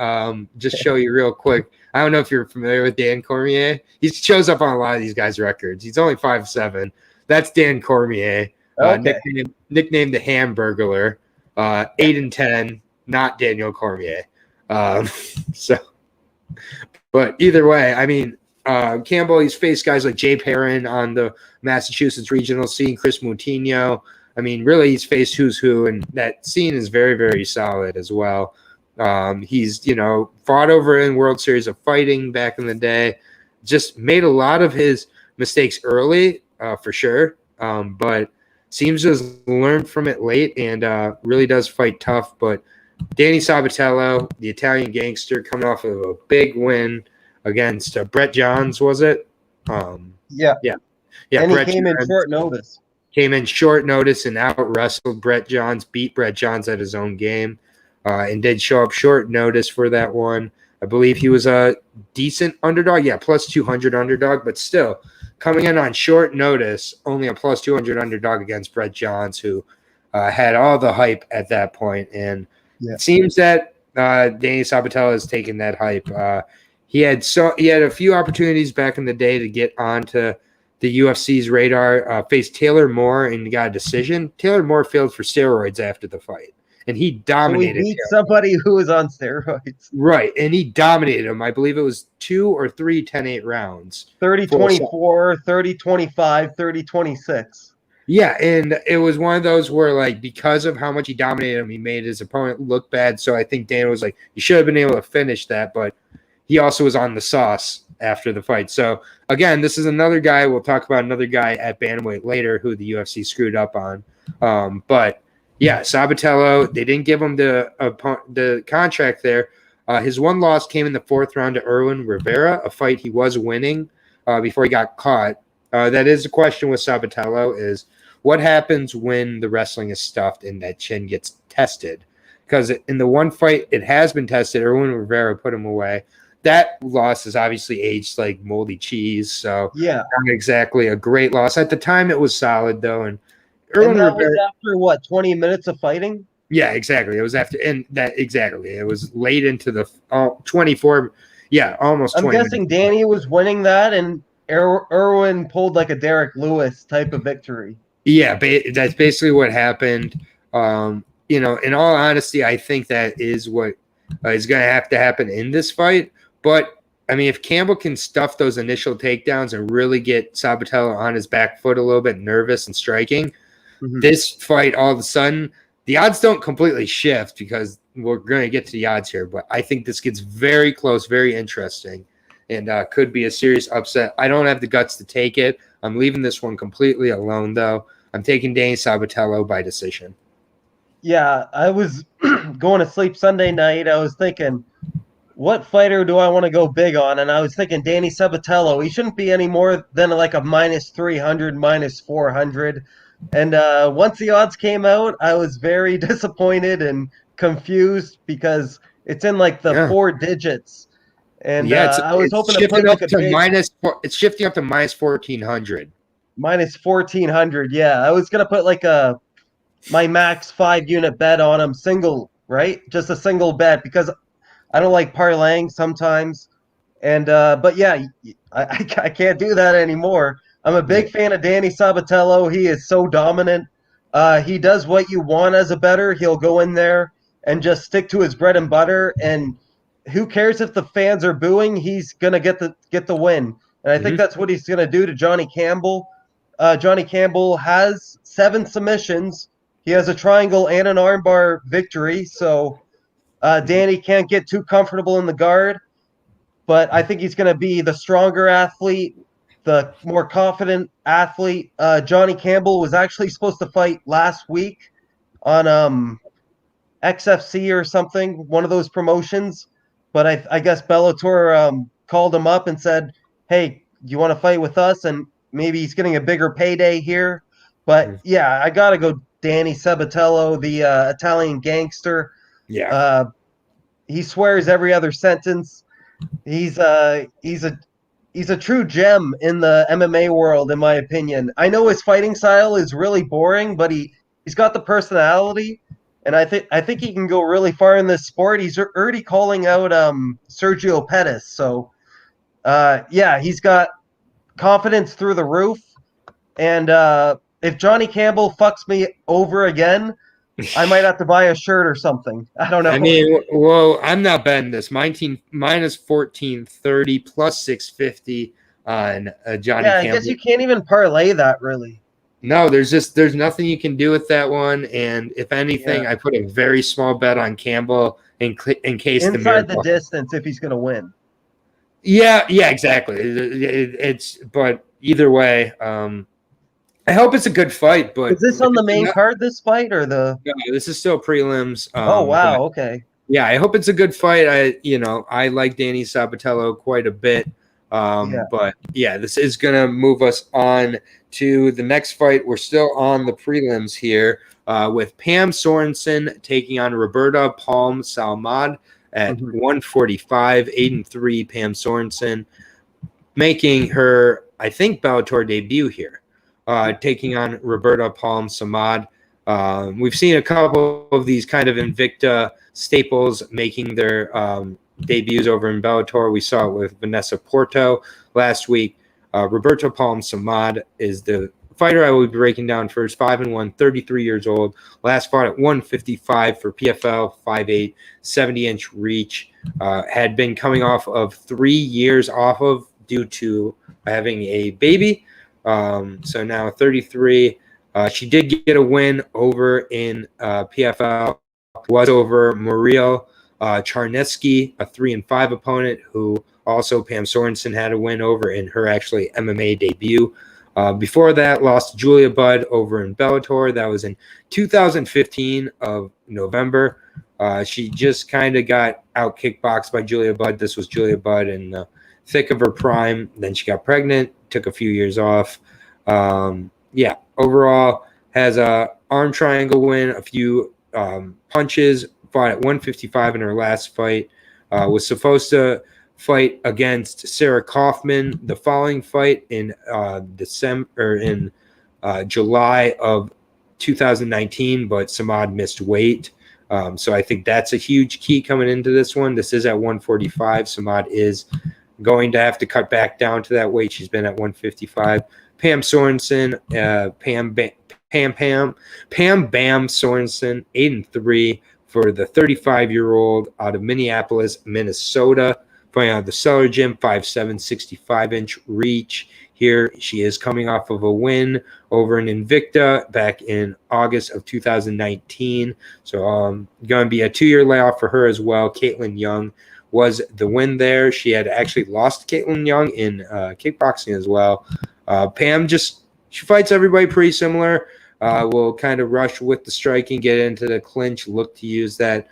Just show you real quick. I don't know if you're familiar with Dan Cormier. He shows up on a lot of these guys' records. He's only 5'7". That's Dan Cormier. Nicknamed the Hamburglar. 8-10. Not Daniel Cormier. But either way, I mean, Campbell, he's faced guys like Jay Perrin on the Massachusetts regional scene, Chris Moutinho. I mean, really, he's faced who's who, and that scene is very, very solid as well. He's, fought over in World Series of Fighting back in the day, just made a lot of his mistakes early, for sure, but seems to have learned from it late and really does fight tough. But Danny Sabatello, the Italian gangster, coming off of a big win against Brett Johns, was it? Yeah. And Brett he came in Johns short notice. Came in short notice and out-wrestled Brett Johns, beat Brett Johns at his own game, and did show up short notice for that one. I believe he was a decent underdog. Yeah, plus 200 underdog, but still coming in on short notice, only a plus 200 underdog against Brett Johns, who had all the hype at that point. And it seems that Danny Sabatello has taken that hype. He had a few opportunities back in the day to get onto the UFC's radar, faced Taylor Moore and got a decision. Taylor Moore failed for steroids after the fight, and he dominated. So he beat somebody who was on steroids. Right, and he dominated him. I believe it was 2 or 3 10-8 rounds. 30-24, 30-25, 30-26. Yeah, and it was one of those where, like, because of how much he dominated him, he made his opponent look bad. So I think Dan was like, you should have been able to finish that, but he also was on the sauce after the fight. So, again, this is another guy. We'll talk about another guy at bantamweight later who the UFC screwed up on. But, yeah, Sabatello, they didn't give him the contract there. His one loss came in the 4th round to Erwin Rivera, a fight he was winning before he got caught. That is the question with Sabatello is what happens when the wrestling is stuffed and that chin gets tested? Because in the one fight it has been tested, Erwin Rivera put him away. That loss is obviously aged like moldy cheese, so not exactly a great loss. At the time, it was solid though, and Erwin Rivera, was after what 20 minutes of fighting. Yeah, exactly. It was after, and that exactly. It was late into the 24. Yeah, almost. I'm 20 guessing minutes. Danny was winning that, and Erwin pulled like a Derek Lewis type of victory. Yeah, that's basically what happened. In all honesty, I think that is what is going to have to happen in this fight. But, I mean, if Campbell can stuff those initial takedowns and really get Sabatello on his back foot a little bit, nervous and striking, this fight, all of a sudden, the odds don't completely shift because we're going to get to the odds here. But I think this gets very close, very interesting, and could be a serious upset. I don't have the guts to take it. I'm leaving this one completely alone, though. I'm taking Danny Sabatello by decision. Yeah, I was going to sleep Sunday night. I was thinking, what fighter do I want to go big on? And I was thinking Danny Sabatello. He shouldn't be any more than like a minus 300, minus 400. And once the odds came out, I was very disappointed and confused because it's in like the 4 digits. And I was hoping to put like a big... It's shifting up to minus 1,400. Minus 1,400, yeah. I was going to put like my max 5-unit bet on him single, right? Just a single bet because I don't like parlaying sometimes. And but yeah, I can't do that anymore. I'm a big fan of Danny Sabatello. He is so dominant. He does what you want as a bettor. He'll go in there and just stick to his bread and butter. And who cares if the fans are booing? He's gonna get the win. And I think that's what he's gonna do to Johnny Campbell. Johnny Campbell has 7 submissions. He has a triangle and an armbar victory. So Danny can't get too comfortable in the guard. But I think he's going to be the stronger athlete, the more confident athlete. Johnny Campbell was actually supposed to fight last week on XFC or something, one of those promotions. But I guess Bellator called him up and said, "Hey, you want to fight with us?" And maybe he's getting a bigger payday here. But yeah, I gotta go Danny Sabatello, the Italian gangster. Yeah, he swears every other sentence. He's a true gem in the MMA world, in my opinion. I know his fighting style is really boring, but he's got the personality, and I think he can go really far in this sport. He's already calling out Sergio Pettis, so yeah, he's got confidence through the roof. And if Johnny Campbell fucks me over again, I might have to buy a shirt or something. I don't know. I mean, well, I'm not betting this. Minus 1430 plus 650 on Johnny Campbell. I guess you can't even parlay that, really. No, there's nothing you can do with that one. And if anything, I put a very small bet on Campbell in case inside the distance if he's going to win. Yeah, exactly. But either way, I hope it's a good fight. But is this on the main card, this fight, or the? No, this is still prelims. Oh wow, okay. Yeah, I hope it's a good fight. I like Danny Sabatello quite a bit. But yeah, this is gonna move us on to the next fight. We're still on the prelims here with Pam Sorensen taking on Roberta Palm Salmad at 145, 8-3. Pam Sorensen making her, I think, Bellator debut here. Taking on Roberta Palm Samad. We've seen a couple of these kind of Invicta staples making their debuts over in Bellator. We saw it with Vanessa Porto last week. Roberta Palm Samad is the fighter I will be breaking down first. 5-1, 33 years old. Last fought at 155 for PFL, 5'8", 70-inch reach. Had been coming off of 3 years off of due to having a baby. So now 33. She did get a win over in PFL. Was over Muriel Charneski, a 3-5 opponent who also Pam Sorensen had a win over in her actually MMA debut. Before that, lost to Julia Budd over in Bellator. That was in 2015 of November. She just kind of got out kickboxed by Julia Budd. This was Julia Budd in the thick of her prime. Then she got pregnant, took a few years off. Overall has a arm triangle win, a few punches, fought at 155 in her last fight. Was supposed to fight against Sarah Kaufman the following fight in July of 2019, but Samad missed weight. So I think that's a huge key coming into this one. This is at 145. Samad is going to have to cut back down to that weight. She's been at 155. Pam Sorensen, Pam Bam Sorensen, 8-3 for the 35-year-old out of Minneapolis, Minnesota. Fighting out of the Cellar Gym, 5'7", 65-inch reach. Here she is coming off of a win over in Invicta back in August of 2019. So going to be a 2-year layoff for her as well. Caitlin Young was the win there. She had actually lost Caitlin Young in kickboxing as well. Pam she fights everybody pretty similar. Will kind of rush with the striking, get into the clinch, look to use that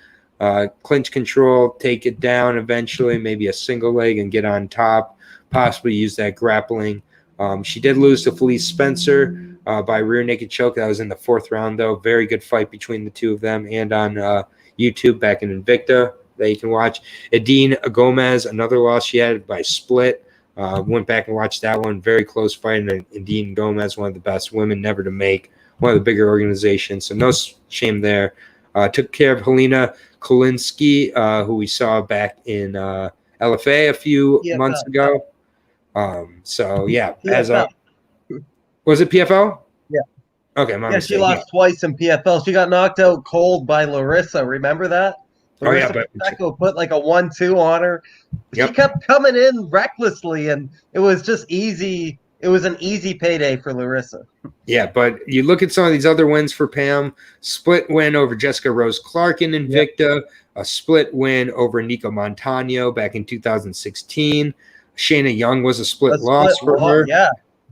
clinch control, take it down eventually, maybe a single leg and get on top, possibly use that grappling. She did lose to Felice Spencer by rear naked choke. That was in the 4th round, though. Very good fight between the two of them, and on YouTube back in Invicta that you can watch. Adine Gomez, another loss she had by split. Went back and watched that one. Very close fight. And Adine Gomez, one of the best women never to make, one of the bigger organizations. So no shame there. Took care of Helena Kolinsky, who we saw back in LFA a few months ago. So yeah, was it PFL? Yeah. Okay, my mistake. She lost twice in PFL. She got knocked out cold by Larissa. Remember that? Larissa Pacheco put like a 1-2 on her. She kept coming in recklessly, and it was just easy. It was an easy payday for Larissa. Yeah, but you look at some of these other wins for Pam. Split win over Jessica Rose Clark in Invicta. A split win over Nico Montano back in 2016. Shayna Young was a split loss for her.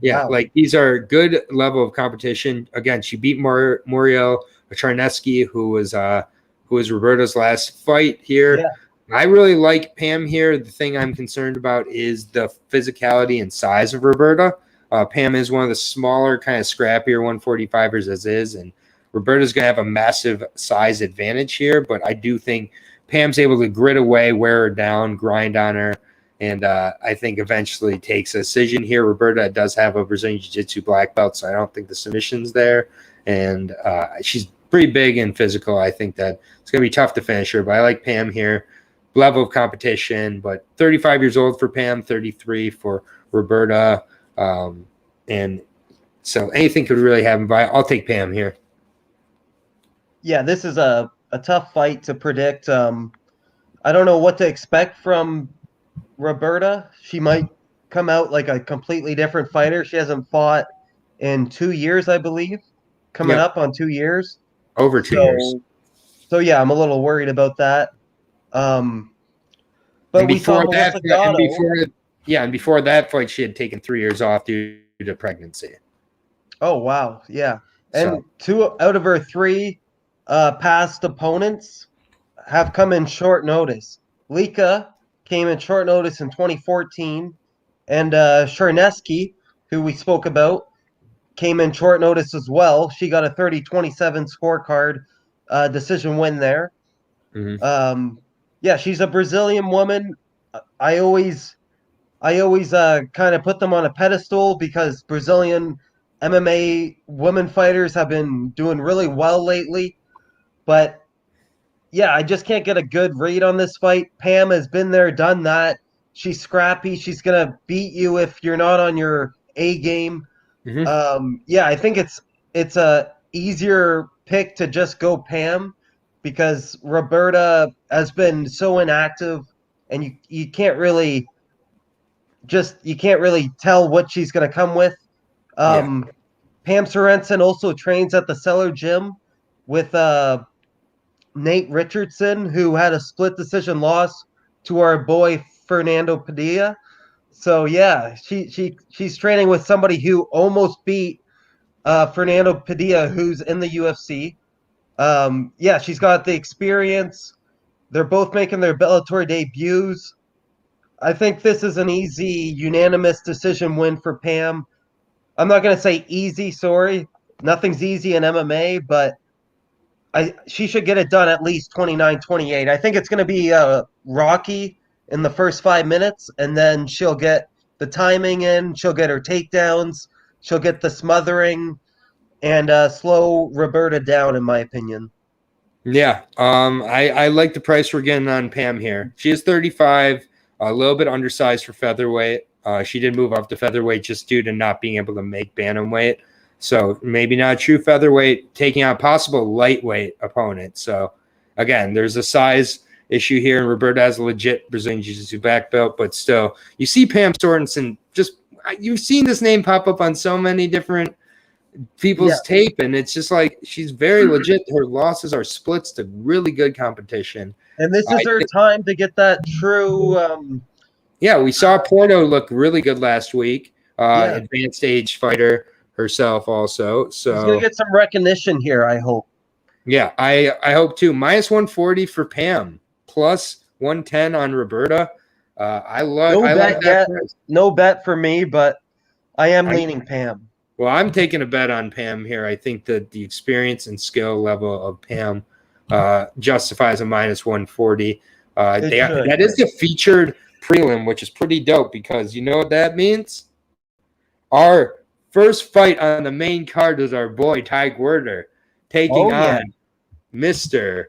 Yeah, wow. Like these are good level of competition. Again, she beat Muriel Charneski, who was Roberta's last fight here. Yeah. I really like Pam here. The thing I'm concerned about is the physicality and size of Roberta. Pam is one of the smaller, kind of scrappier 145ers as is, and Roberta's going to have a massive size advantage here, but I do think Pam's able to grit away, wear her down, grind on her, and I think eventually takes a decision here. Roberta does have a Brazilian Jiu-Jitsu black belt, so I don't think the submission's there, and she's pretty big and physical. I think that it's going to be tough to finish her, but I like Pam here. Level of competition, but 35 years old for Pam, 33 for Roberta, and so anything could really happen, but I'll take Pam here. Yeah, this is a tough fight to predict. I don't know what to expect from Roberta. She might come out like a completely different fighter. She hasn't fought in 2 years, I believe, coming up on 2 years. Over 2 years. So yeah, I'm a little worried about that. But before that fight, she had taken 3 years off due to pregnancy. Oh wow, yeah. And 2 out of her 3 past opponents have come in short notice. Lika came in short notice in 2014, and Charneski, who we spoke about, came in short notice as well. She got a 30-27 scorecard decision win there. Mm-hmm. Yeah, she's a Brazilian woman. I always kind of put them on a pedestal because Brazilian MMA women fighters have been doing really well lately. But yeah, I just can't get a good read on this fight. Pam has been there, done that. She's scrappy. She's gonna beat you if you're not on your A game. Mm-hmm. Yeah, I think it's a easier pick to just go Pam, because Roberta has been so inactive, and you can't really tell what she's going to come with. Pam Sorensen also trains at the Cellar Gym with Nate Richardson, who had a split decision loss to our boy Fernando Padilla. So yeah, she's training with somebody who almost beat Fernando Padilla, who's in the UFC. Yeah, she's got the experience. They're both making their Bellator debuts. I think this is an easy, unanimous decision win for Pam. I'm not going to say easy, sorry. Nothing's easy in MMA, but she should get it done at least 29-28. I think it's going to be rocky in the first 5 minutes, and then she'll get the timing in. She'll get her takedowns. She'll get the smothering, and slow Roberta down, in my opinion. Yeah, I like the price we're getting on Pam here. She is 35, a little bit undersized for featherweight. She did move up to featherweight just due to not being able to make bantamweight. So maybe not a true featherweight, taking out a possible lightweight opponent. So again, there's a size issue here, and Roberta has a legit Brazilian Jiu-Jitsu black belt, but still, you see Pam Sorensen, you've seen this name pop up on so many different people's tape, and it's just like she's very legit. Her losses are splits to really good competition, and this is her time to get that true. Yeah, we saw Porto look really good last week. Advanced age fighter herself, also. So she's gonna get some recognition here, I hope. Yeah, I hope too. Minus 140 for Pam, plus 110 on Roberta. I like that price. No bet for me, but I am leaning Pam. Well, I'm taking a bet on Pam here. I think that the experience and skill level of Pam justifies a minus 140. That is the featured prelim, which is pretty dope, because you know what that means? Our first fight on the main card is our boy Ty Werder taking on Mr.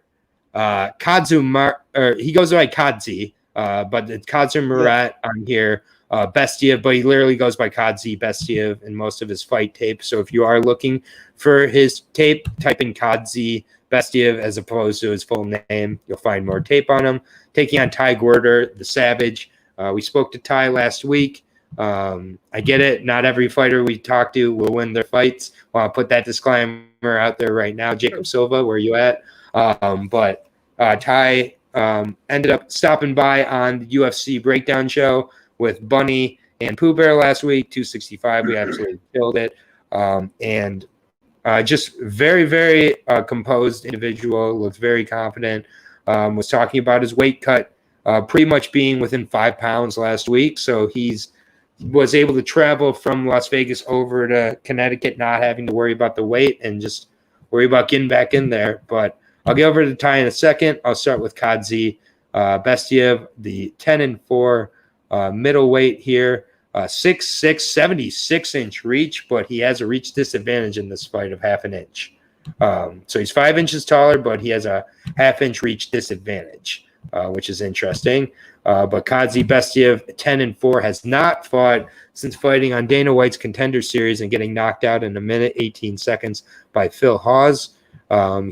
or he goes by Kadzi, but it's Kadzi Murat on here. Bestiev, but he literally goes by Kadzi Bestiev in most of his fight tapes. So if you are looking for his tape, type in Kadzi Bestiev as opposed to his full name. You'll find more tape on him. Taking on Ty Gorder, the Savage. We spoke to Ty last week. I get it. Not every fighter we talk to will win their fights. I'll put that disclaimer out there right now. Jacob Silva, where you at? But Ty ended up stopping by on the UFC breakdown show with Bunny and Pooh Bear last week, 265. We absolutely killed it. And just very, very composed individual, looked very confident, was talking about his weight cut pretty much being within 5 pounds last week. So was able to travel from Las Vegas over to Connecticut, not having to worry about the weight and just worry about getting back in there. But I'll get over to Ty in a second. I'll start with Kadzi Bestiev, the 10-4 middleweight here. 6'6", 76-inch reach, but he has a reach disadvantage in this fight of half an inch. So he's 5 inches taller, but he has a half-inch reach disadvantage, which is interesting. But Kadzi Bestiev, 10-4, has not fought since fighting on Dana White's Contender Series and getting knocked out in 1:18 by Phil Hawes.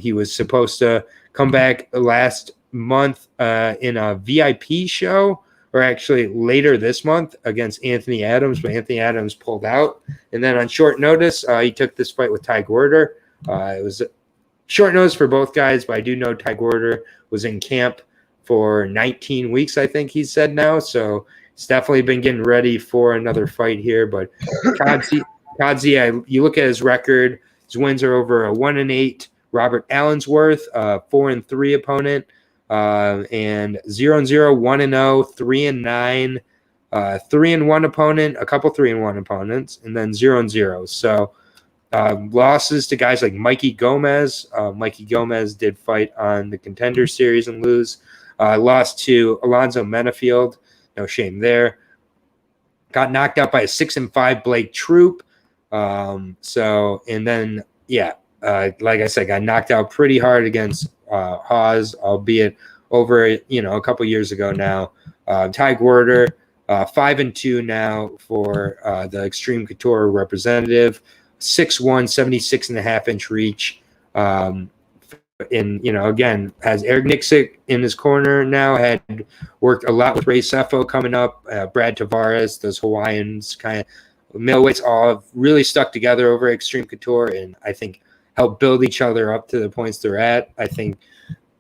He was supposed to come back last month in a VIP show, or actually later this month against Anthony Adams, but Anthony Adams pulled out. And then on short notice, he took this fight with Ty Gorder. It was short notice for both guys, but I do know Ty Gorder was in camp for 19 weeks, I think he said now. So he's definitely been getting ready for another fight here. But Kadzi, you look at his record, his wins are over a 1-8 Robert Allensworth, 4-3 opponent, and 0-0, 1-0, 3-9, 3-1 opponent, a couple 3-1 opponents, and then 0-0. So losses to guys like Mikey Gomez. Mikey Gomez did fight on the Contender Series and lose. Lost to Alonzo Menafield. No shame there. Got knocked out by a 6-5 Blake Troop. And then, like I said, got knocked out pretty hard against Hawes, albeit over a couple years ago now. Ty Gorder, 5-2 now for the Extreme Couture representative, 6'1", 76.5-inch reach. Again, has Eric Nixick in his corner now, had worked a lot with Ray Sefo coming up, Brad Tavares, those Hawaiians kind of middleweights all have really stuck together over Extreme Couture, and I think help build each other up to the points they're at. I think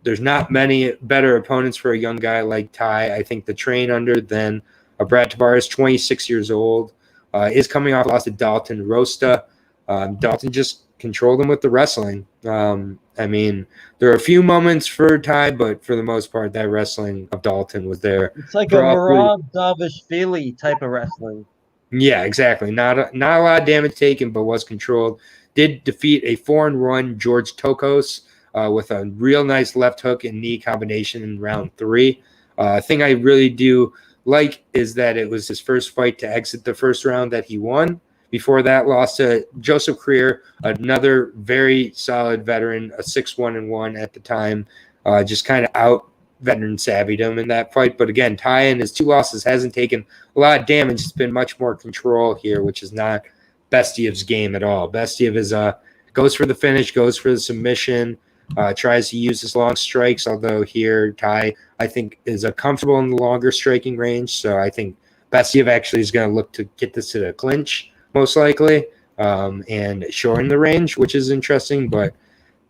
there's not many better opponents for a young guy like Ty. I think the train under than Brad Tavares, 26 years old, is coming off loss to Dalton Rosta. Dalton just controlled him with the wrestling. I mean, there are a few moments for Ty, but for the most part, that wrestling of Dalton was there. It's like a Marab Davishvili type of wrestling. Yeah, exactly. Not a lot of damage taken, but was controlled. Did defeat a 4-1 George Tokos with a real nice left hook and knee combination in round 3. Thing I really do like is that it was his first fight to exit the first round that he won. Before that, lost to Joseph Creer, another very solid veteran, a 6-1-1 at the time. Just kind of out veteran savvied him in that fight. But again, Ty in his 2 losses hasn't taken a lot of damage. It's been much more control here, which is not Bestiev's game at all. Bestiev is goes for the finish, goes for the submission, tries to use his long strikes, although here Ty, I think, is comfortable in the longer striking range. So I think Bestiev actually is going to look to get this to the clinch, most likely, and shorten the range, which is interesting. But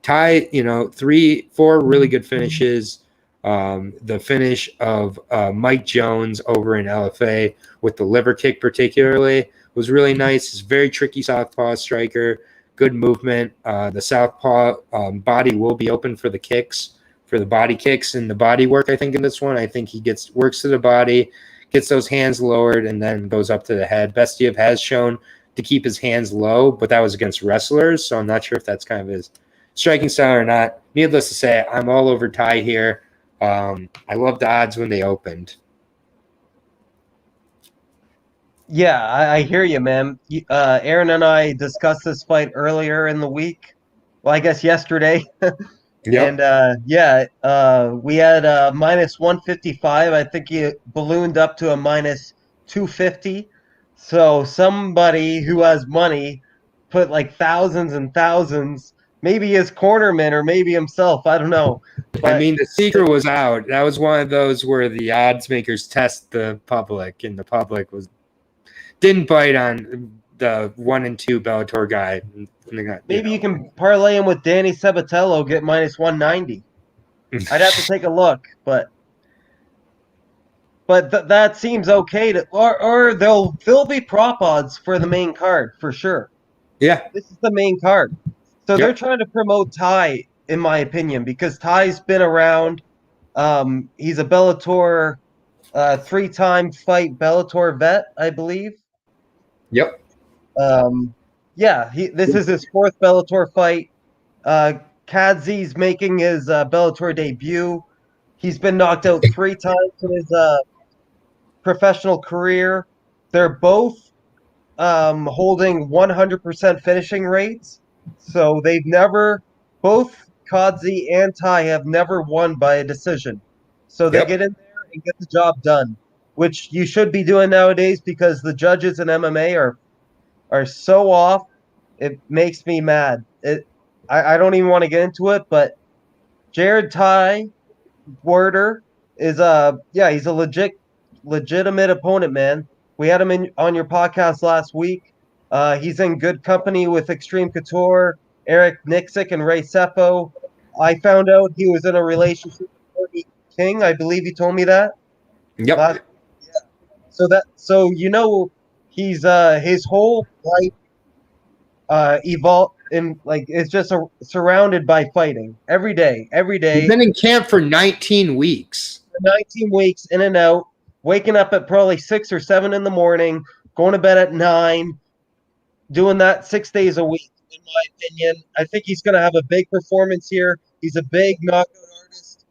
Ty, 3-4 really good finishes. The finish of Mike Jones over in LFA with the liver kick particularly was really nice. He's a very tricky southpaw striker, good movement. The southpaw body will be open for the kicks, for the body kicks and the body work, I think, in this one. I think he works to the body, gets those hands lowered, and then goes up to the head. Bestiev has shown to keep his hands low, but that was against wrestlers, so I'm not sure if that's kind of his striking style or not. Needless to say, I'm all over Ty here. I love the odds when they opened. Yeah, I hear you, man. Aaron and I discussed this fight earlier in the week. Well, I guess yesterday. And we had minus 155. I think he ballooned up to a minus 250. So somebody who has money put like thousands and thousands, maybe his cornerman or maybe himself. I don't know. But I mean, the secret was out. That was one of those where the odds makers test the public, and the public didn't bite on the 1 and 2 Bellator guy. Maybe you can parlay him with Danny Sabatello, get minus 190. I'd have to take a look, but that seems okay to, or there'll be prop odds for the main card for sure. Yeah, this is the main card, so they're trying to promote Ty, in my opinion, because Ty's been around. He's a Bellator 3-time fight Bellator vet, I believe. Yep. This is his 4th Bellator fight. Kadzi's making his Bellator debut. He's been knocked out 3 times in his professional career. They're both holding 100% finishing rates. So both Kadzi and Ty have never won by a decision. So they get in there and get the job done, which you should be doing nowadays because the judges in MMA are so off. It makes me mad. I don't even want to get into it, but Jared Ty Werder is he's a legitimate opponent, man. We had him on your podcast last week. He's in good company with Extreme Couture, Eric Nixick, and Ray Seppo. I found out he was in a relationship with Courtney King. I believe he told me that. Yep. So he's his whole life evolved in it's just surrounded by fighting every day. He's been in camp for 19 weeks. 19 weeks in and out, waking up at probably 6 or 7 in the morning, going to bed at 9, doing that 6 days a week. In my opinion, I think he's going to have a big performance here. He's a big knockout artist.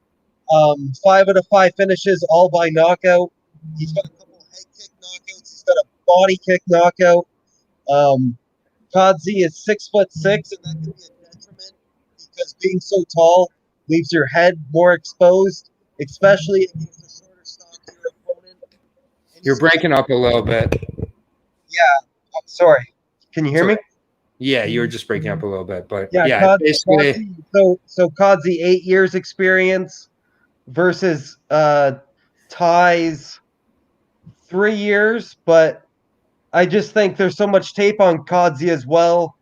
5 out of 5 finishes, all by knockout. He's got a couple of head kick knockouts. He's got a body kick knockout. Kadzi is 6'6", and that can be a detriment because being so tall leaves your head more exposed, especially against a shorter stockier opponent. You're breaking up a little bit. Yeah, sorry. Can you hear me? Yeah, you were just breaking up a little bit, but basically. So Kadzi 8 years experience versus Ty's 3 years, but I just think there's so much tape on Kadzi as well.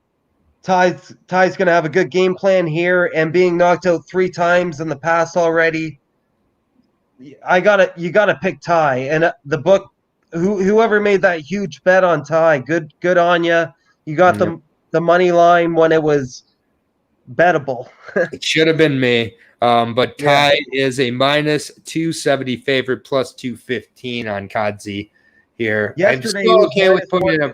Ty's going to have a good game plan here, and being knocked out 3 times in the past already, you gotta pick Ty. And the book, whoever made that huge bet on Ty, good on you. You got the money line when it was bettable. It should have been me. But Ty is a minus 270 favorite, plus 215 on Kadzi here. Yesterday, I'm still okay with putting it in.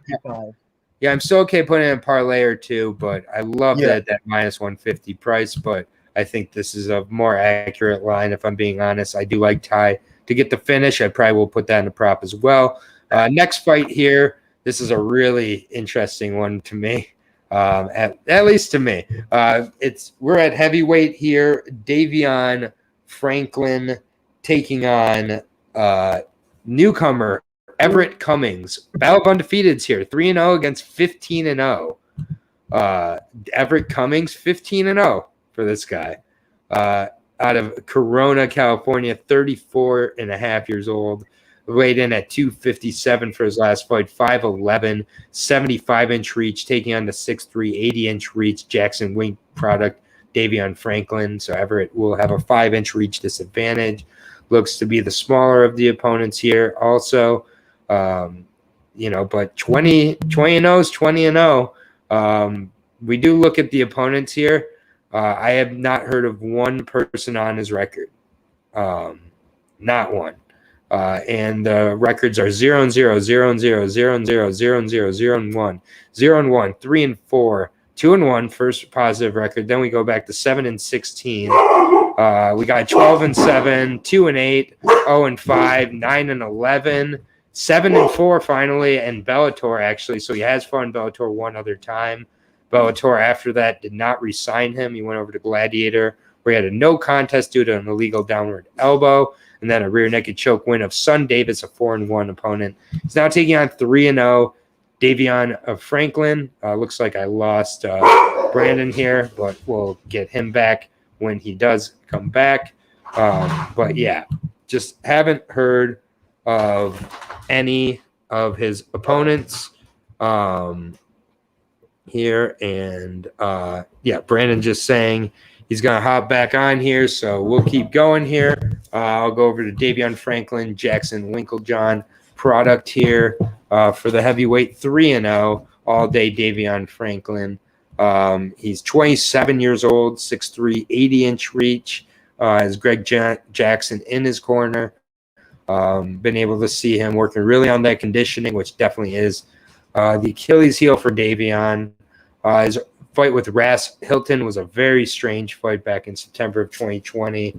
Yeah, I'm still okay putting in a parlay or two, but I love that minus 150 price. But I think this is a more accurate line. If I'm being honest, I do like Ty to get the finish. I probably will put that in the prop as well. Next fight here. This is a really interesting one to me. At least to me. We're at heavyweight here. Davion Franklin taking on newcomer Everett Cummings. Battle of Undefeateds here. 3-0 against 15-0. Everett Cummings, 15-0 for this guy. Out of Corona, California, 34 and a half years old. Weighed in at 257 for his last fight, 5'11", 75-inch reach, taking on the 6'3", 80-inch reach Jackson Wink product, Davion Franklin. So Everett will have a 5-inch reach disadvantage. Looks to be the smaller of the opponents here also. But 20-0 is 20-0. We do look at the opponents here. I have not heard of one person on his record. Not one. And the records are 0-0, 0-0, 0-0, 0-0, 0-1, 0-1, 3-4, 2-1, first positive record. Then we go back to 7-16. We got 12-7, 2-8, 0-5, 9-11, 7-4 finally, and Bellator actually. So he has fought in Bellator one other time. Bellator after that did not re-sign him. He went over to Gladiator where he had a no contest due to an illegal downward elbow, and then a rear naked choke win of Son Davis, a 4-1 opponent. He's now taking on 3-0 Davion of Franklin. Looks like I lost Brandon here, but we'll get him back when he does come back. But yeah, just haven't heard of any of his opponents here. And yeah, Brandon just saying he's going to hop back on here, so we'll keep going here. I'll go over to Davion Franklin, Jackson Winklejohn product here for the heavyweight 3-0 all-day Davion Franklin. He's 27 years old, 6'3", 80-inch reach. Has Greg Jackson in his corner. Been able to see him working really on that conditioning, which definitely is the Achilles heel for Davion. His fight with Ras Hilton was a very strange fight back in September of 2020.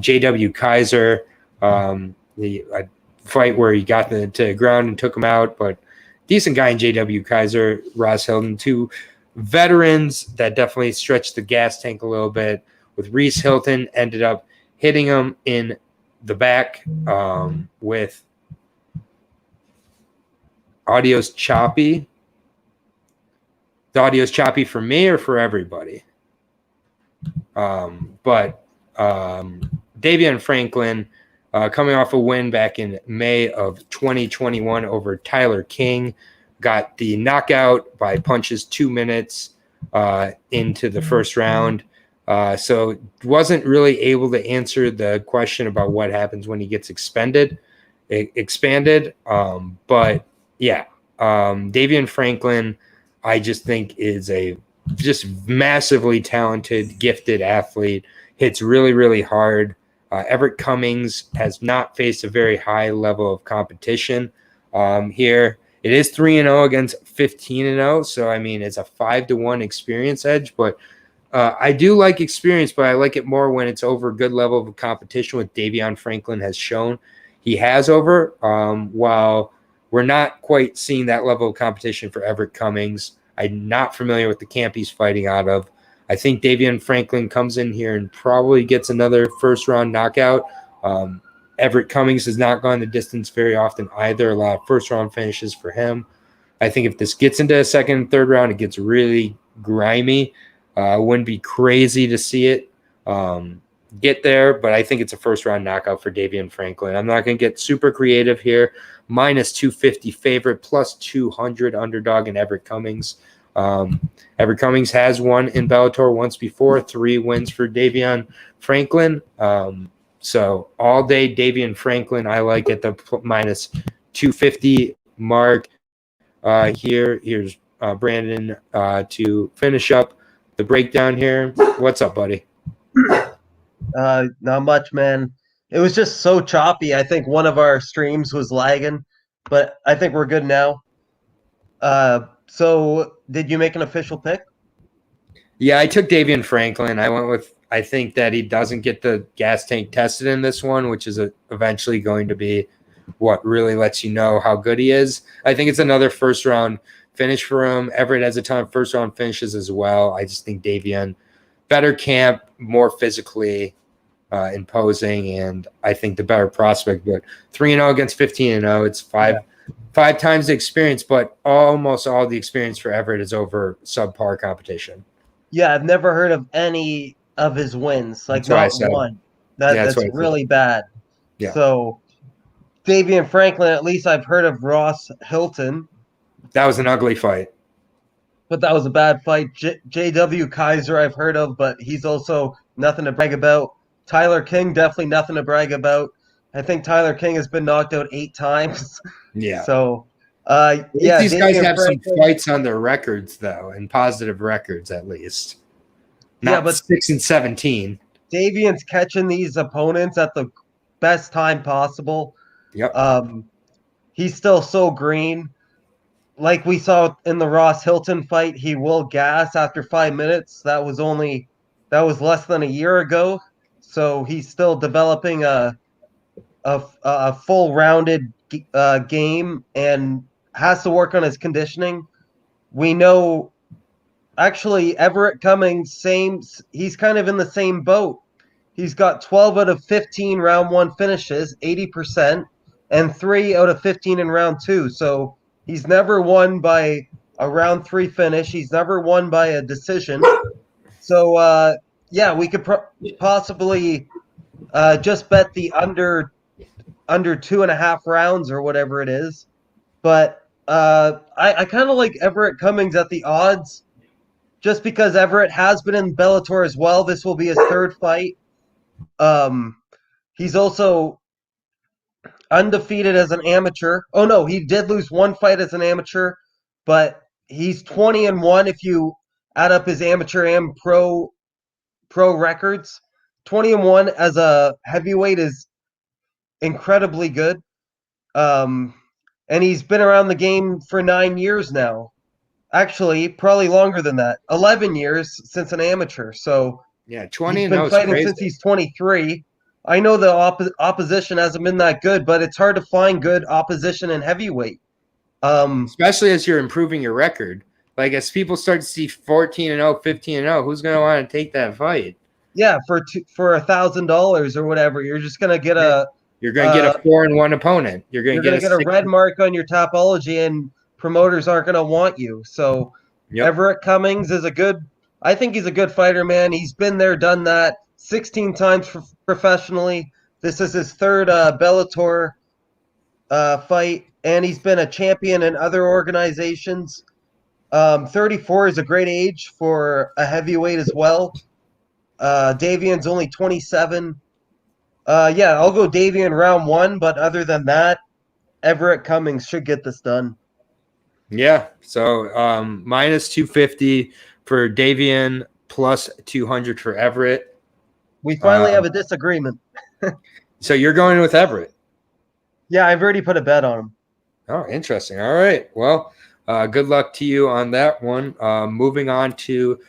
J.W. Kaiser, the fight where he got to the ground and took him out, but decent guy in J.W. Kaiser, Ras Hilton, two veterans that definitely stretched the gas tank a little bit. With Reese Hilton, ended up hitting him in the back with audio's choppy. The audio's choppy for me or for everybody. But Davion Franklin coming off a win back in May of 2021 over Tyler King, got the knockout by punches 2 minutes into the first round. So wasn't really able to answer the question about what happens when he gets expanded. But yeah, Davion Franklin, I just think is a just massively talented, gifted athlete. Hits really, really hard. Everett Cummings has not faced a very high level of competition here. It is 3-0 against 15-0. So, I mean, it's a 5-1 experience edge. But I do like experience, but I like it more when it's over a good level of competition, with Davion Franklin has shown he has over, while we're not quite seeing that level of competition for Everett Cummings. I'm not familiar with the camp he's fighting out of. I think Davion Franklin comes in here and probably gets another first-round knockout. Everett Cummings has not gone the distance very often either. A lot of first-round finishes for him. I think if this gets into a second and third round, it gets really grimy. Wouldn't be crazy to see it get there, but I think it's a first-round knockout for Davion Franklin. I'm not going to get super creative here. Minus 250 favorite, plus 200 underdog in Everett Cummings. Everett Cummings has won in Bellator once before, 3 wins for Davion Franklin. So all day Davion Franklin, I like at the minus 250 mark. Here's Brandon to finish up the breakdown here. What's up, buddy? Not much, man. It was just so choppy. I think one of our streams was lagging, but I think we're good now. So did you make an official pick? Yeah, I took Davion Franklin. I went with, I think that he doesn't get the gas tank tested in this one, which is eventually going to be what really lets you know how good he is. I think it's another first-round finish for him. Everett has a ton of first-round finishes as well. I just think Davion, better camp, more physically imposing, and I think the better prospect. But 3-0 against 15-0, it's five times the experience, but almost all the experience for Everett is over subpar competition. Yeah, I've never heard of any of his wins. Like, not one. That's really bad. Yeah. So Davion Franklin, at least I've heard of Ras Hilton. That was an ugly fight. But that was a bad fight. J.W. Kaiser I've heard of, but he's also nothing to brag about. Tyler King, definitely nothing to brag about. I think Tyler King has been knocked out 8 times. Yeah. So, these guys have some fights on their records, though, and positive records at least. Not 6-17. Davion's catching these opponents at the best time possible. Yep. He's still so green. Like we saw in the Ras Hilton fight, he will gas after 5 minutes. That was less than a year ago. So he's still developing a full-rounded game and has to work on his conditioning. We know Actually, Everett Cummings, he's kind of in the same boat. He's got 12 out of 15 round one finishes, 80%, and 3 out of 15 in round two. So he's never won by a round three finish. He's never won by a decision. So, yeah, we could possibly just bet the under 2.5 rounds or whatever it is. But I kind of like Everett Cummings at the odds just because Everett has been in Bellator as well. This will be his third fight. He's also undefeated as an amateur. Oh no, he did lose one fight as an amateur, but he's 20-1 if you add up his amateur and pro records. 20-1 as a heavyweight is incredibly good. And he's been around the game for 9 years now. Actually, probably longer than that. 11 years since an amateur. So yeah, 20 he's and been fighting since he's 23. I know the opposition hasn't been that good, but it's hard to find good opposition in heavyweight. Especially as you're improving your record. Like as people start to see 14-0, 15-0, who's going to want to take that fight? Yeah, for $1,000 or whatever, you're just going to get a 4-1 opponent. You're going to get a red mark on your Tapology, and promoters aren't going to want you. So Everett Cummings is I think he's a good fighter, man. He's been there, done that 16 times professionally. This is his third Bellator fight, and he's been a champion in other organizations. 34 is a great age for a heavyweight as well. Davion's only 27. Yeah, I'll go Davian round one, but other than that, Everett Cummings should get this done. Yeah, so minus 250 for Davian, plus 200 for Everett. We finally have a disagreement. So you're going with Everett? Yeah, I've already put a bet on him. Oh, interesting. All right. Well, good luck to you on that one. Moving on to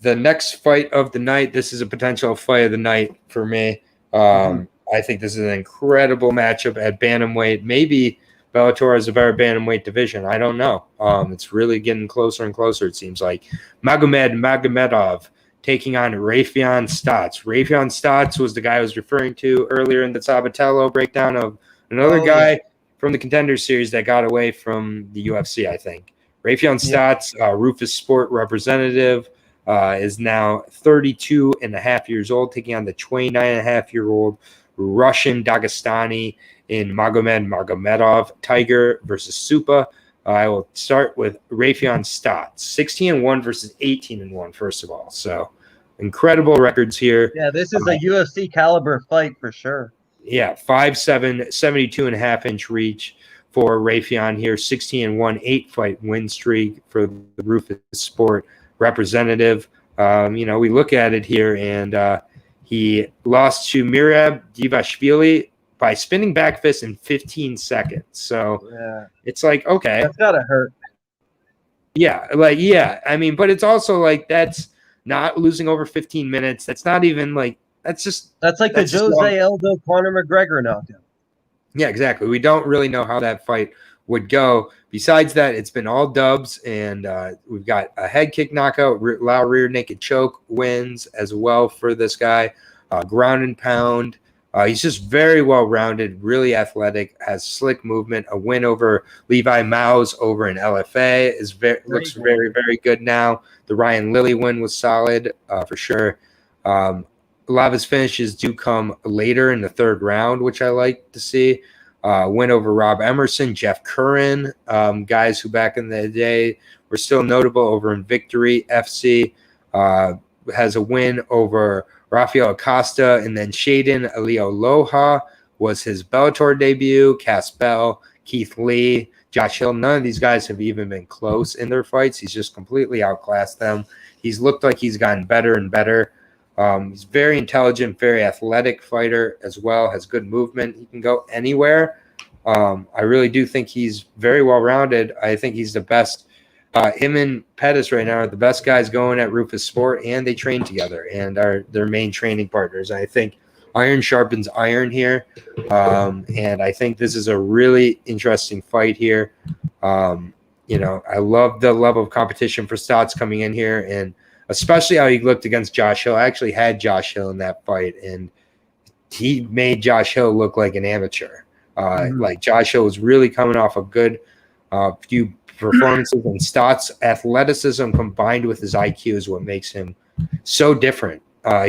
the next fight of the night. This is a potential fight of the night for me. I think this is an incredible matchup at bantamweight. Maybe Bellator has a better bantamweight division. I don't know. It's really getting closer and closer, it seems like. Magomedov taking on Rafion Stotts. Rafion Stotts was the guy I was referring to earlier in the Sabatello breakdown of another guy from the Contender Series that got away from the UFC, I think. Rafion Stotts, Rufus Sport representative, is now 32 and a half years old, taking on the 29-and-a-half-year-old Russian Dagestani in Magomedov. Tiger versus Supa. I will start with Rafion Stotts, 16-1 versus 18-1, first of all. So incredible records here. Yeah, this is a UFC caliber fight for sure. Yeah, 5'7", 72.5-inch reach for Rafion here, 16-1, 8-fight win streak for the Rufus Sport representative. We look at it here, and he lost to Mirab Divashvili by spinning back fist in 15 seconds. So it's like, okay. That's gotta hurt. Yeah, I mean, but it's also like that's not losing over 15 minutes. That's not even like that's like the Jose Aldo Conor McGregor knockout. Yeah, exactly. We don't really know how that fight would go. Besides that, it's been all dubs, and we've got a head kick knockout, low rear naked choke wins as well for this guy. Ground and pound. He's just very well-rounded, really athletic, has slick movement. A win over Levi Maus over in LFA looks very, very good now. The Ryan Lilly win was solid for sure. A lot of his finishes do come later in the third round, which I like to see. Win over Rob Emerson, Jeff Curran, guys who back in the day were still notable over in Victory FC. Has a win over Rafael Acosta, and then Shaden Alioloha was his Bellator debut. Cass Bell, Keith Lee, Josh Hill, none of these guys have even been close in their fights. He's just completely outclassed them. He's looked like he's gotten better and better. He's very intelligent, very athletic fighter as well, has good movement. He can go anywhere. I really do think he's very well-rounded. I think he's the best. Him and Pettis right now are the best guys going at Rufus Sport, and they train together and are their main training partners. I think iron sharpens iron here, and I think this is a really interesting fight here. I love the level of competition for Stotts coming in here, and especially how he looked against Josh Hill. I actually had Josh Hill in that fight, and he made Josh Hill look like an amateur. Like Josh Hill was really coming off a good few performances, and Stotts' athleticism combined with his IQ is what makes him so different.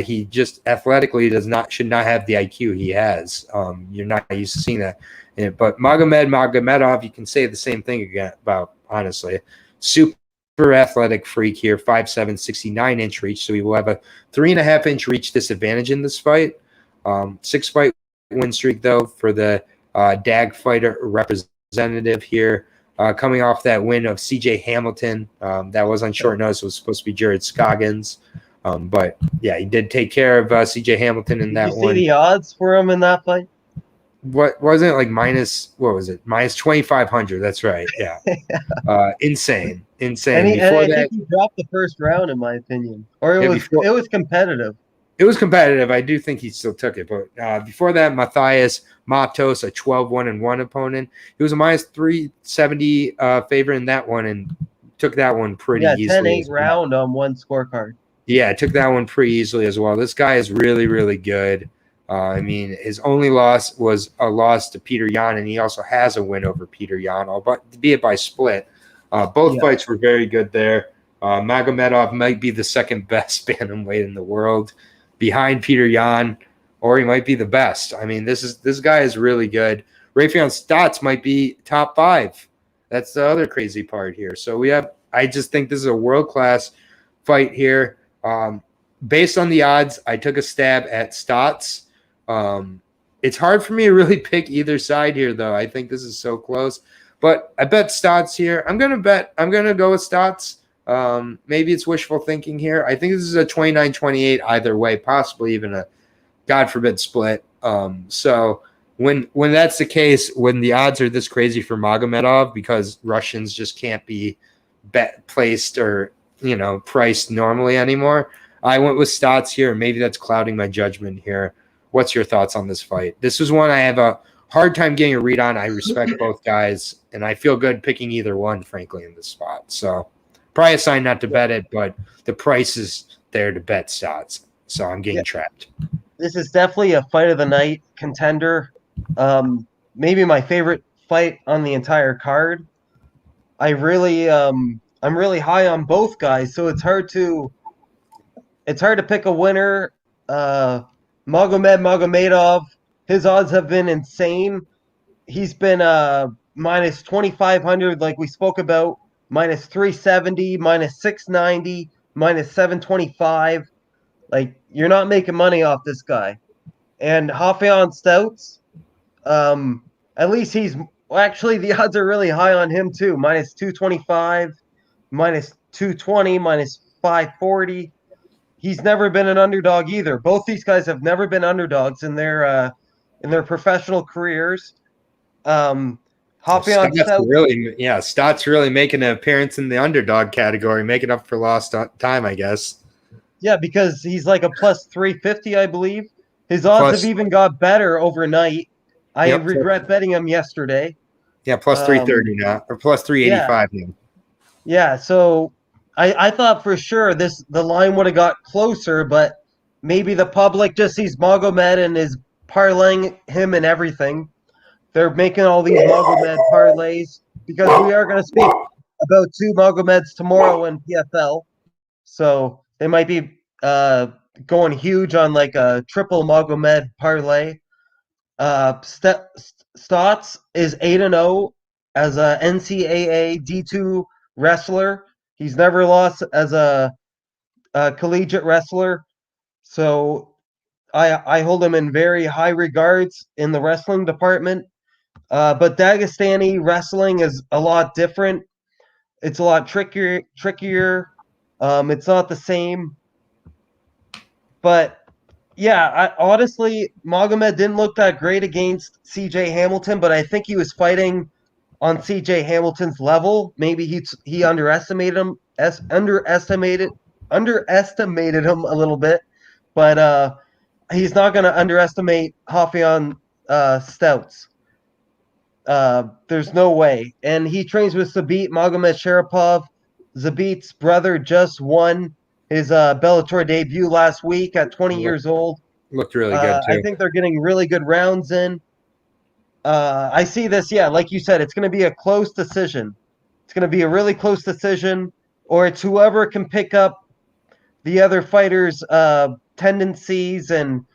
He just athletically should not have the IQ he has. You're not used to seeing that. But Magomedov, you can say the same thing again about, honestly. Super athletic freak here, 5'7", 69-inch reach. So he will have a 3.5-inch reach disadvantage in this fight. 6-fight win streak, though, for the DAG fighter representative here. Coming off that win of C.J. Hamilton. That was on short notice. It was supposed to be Jared Scoggins. But, yeah, he did take care of C.J. Hamilton in that one. Did you see the odds for him in that fight? What wasn't it, like minus 2,500? That's right. Yeah. Insane. And I think he dropped the first round, in my opinion. Or it was competitive. It was competitive. I do think he still took it. But before that, Matthias Matos, a 12-1-1 opponent. He was a minus 370 favorite in that one and took that one pretty easily. 10-8 round on one scorecard. Yeah, I took that one pretty easily as well. This guy is really, really good. His only loss was a loss to Peter Yan, and he also has a win over Peter Yan, albeit by split. Both fights were very good there. Magomedov might be the second best bantamweight in the world, behind Peter Yan, or he might be the best. This guy is really good. Rafael Stotts might be top 5. That's the other crazy part here. So I just think this is a world-class fight here. Based on the odds, I took a stab at Stotts. It's hard for me to really pick either side here, though. I think this is so close. But I bet Stotts here. I'm going to go with Stotts. Maybe it's wishful thinking here. I think this is a 29-28 either way, possibly even a, God forbid, split. So when that's the case, when the odds are this crazy for Magomedov, because Russians just can't be placed or priced normally anymore, I went with Stotts here. Maybe that's clouding my judgment here. What's your thoughts on this fight? This was one I have a hard time getting a read on. I respect both guys, and I feel good picking either one, frankly, in this spot. So probably a sign not to bet it, but the price is there to bet Stotts. So I'm getting trapped. This is definitely a fight of the night contender. Maybe my favorite fight on the entire card. I'm really high on both guys, so it's hard to pick a winner. Magomedov, his odds have been insane. He's been minus 2,500, like we spoke about, minus 370, minus 690, minus 725. Like, you're not making money off this guy. And Rafael Stotts, at least actually the odds are really high on him too. Minus 225, minus 220, minus 540. He's never been an underdog either. Both these guys have never been underdogs in their professional careers. Stotts really making an appearance in the underdog category, making up for lost time, I guess. Yeah, because he's like a plus 350, I believe. His odds have even got better overnight. I regret betting him yesterday. Yeah, plus 330 now, or plus 385 now. Yeah, so I thought for sure the line would have got closer, but maybe the public just sees Magomed and is parlaying him and everything. They're making all these Magomed parlays because we are going to speak about 2 Magomeds tomorrow in PFL. So they might be going huge on like a triple Magomed parlay. Stotts is 8-0 as a NCAA D2 wrestler. He's never lost as a collegiate wrestler. So I hold him in very high regards in the wrestling department. But Dagestani wrestling is a lot different. It's a lot trickier. It's not the same. But yeah, honestly, Magomed didn't look that great against C.J. Hamilton, but I think he was fighting on C.J. Hamilton's level. Maybe he underestimated him a little bit, but he's not going to underestimate Rafael Stotts. There's no way. And he trains with Zabit Magomedsharipov. Zabit's brother just won his Bellator debut last week at 20 years old. Looked really good too. I think they're getting really good rounds in. I see this, like you said, it's going to be a close decision. It's going to be a really close decision, or it's whoever can pick up the other fighter's tendencies, and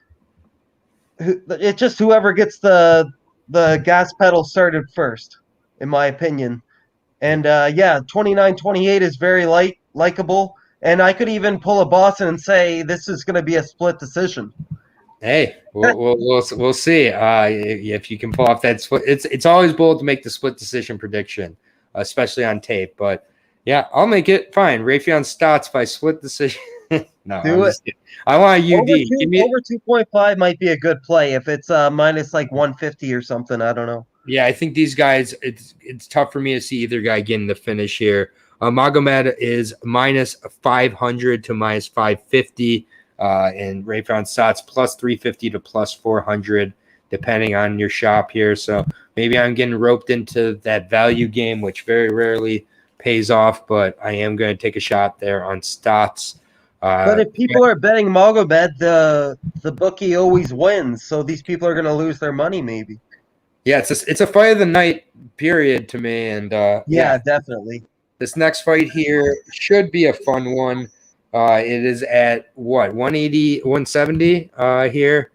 it's just whoever gets the gas pedal started first, in my opinion. And 29-28 is very likable. And I could even pull a Boston and say this is going to be a split decision. Hey, we'll see if you can pull off that split. It's always bold to make the split decision prediction, especially on tape. But yeah, I'll make it fine. Raytheon Stotts by split decision. No, do it. I want a UD. Over 2.5 might be a good play if it's minus like 150 or something. I don't know. Yeah, I think these guys. It's tough for me to see either guy getting the finish here. Magomed is minus 500 to minus 550. And Raytheon Stotts plus 350 to plus 400, depending on your shop here. So maybe I'm getting roped into that value game, which very rarely pays off, but I am going to take a shot there on Stotts. But if people are betting Magomed, the bookie always wins. So these people are going to lose their money, maybe. Yeah, it's a fight of the night period to me. And yeah, definitely. This next fight here should be a fun one. It is at what 180, 170 here.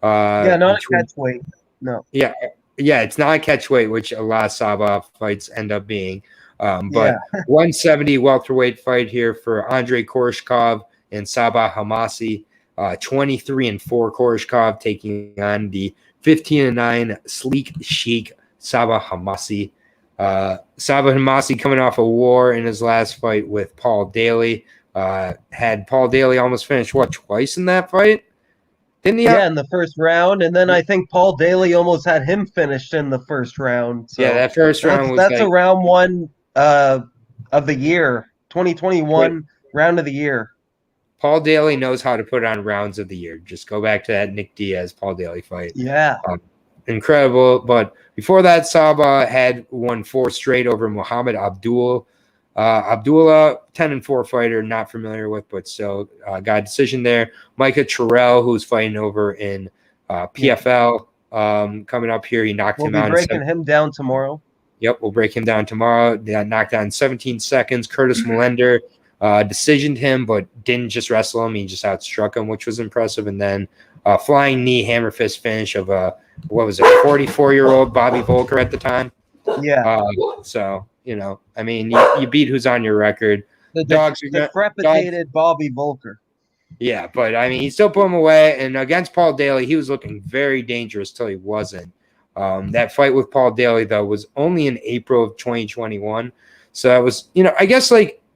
Not a catch weight. No. Yeah, it's not a catch weight, which a lot of Saba fights end up being. But 170 welterweight fight here for Andre Korshkov and Sabah Hamasi. 23-4 Korshkov taking on the 15-9 sleek chic Sabah Hamasi. Sabah Hamasi coming off a war in his last fight with Paul Daly. Had Paul Daly almost finished twice in that fight? Didn't he? Yeah, in the first round, and then I think Paul Daly almost had him finished in the first round. So that first round was that's a round one of the year, 2021 round of the year. Paul Daly knows how to put on rounds of the year. Just go back to that Nick Diaz Paul Daly fight. Yeah, incredible. But before that, Sabah had won 4 straight over Muhammad Abdul. Abdullah, 10-4 fighter, not familiar with, but still got a decision there. Micah Terrell, who's fighting over in PFL, coming up here. He knocked him out. We'll be breaking him down tomorrow. Yep, we'll break him down tomorrow. They got knocked out in 17 seconds. Curtis Melender decisioned him, but didn't just wrestle him. He just outstruck him, which was impressive. And then flying knee hammer fist finish of a 44-year-old Bobby Volker at the time. Yeah. So, I mean, you beat who's on your record. The decrepitated Bobby Volker. Yeah, but I mean, he still put him away. And against Paul Daly, he was looking very dangerous till he wasn't. That fight with Paul Daly, though, was only in April of 2021. So that was, I guess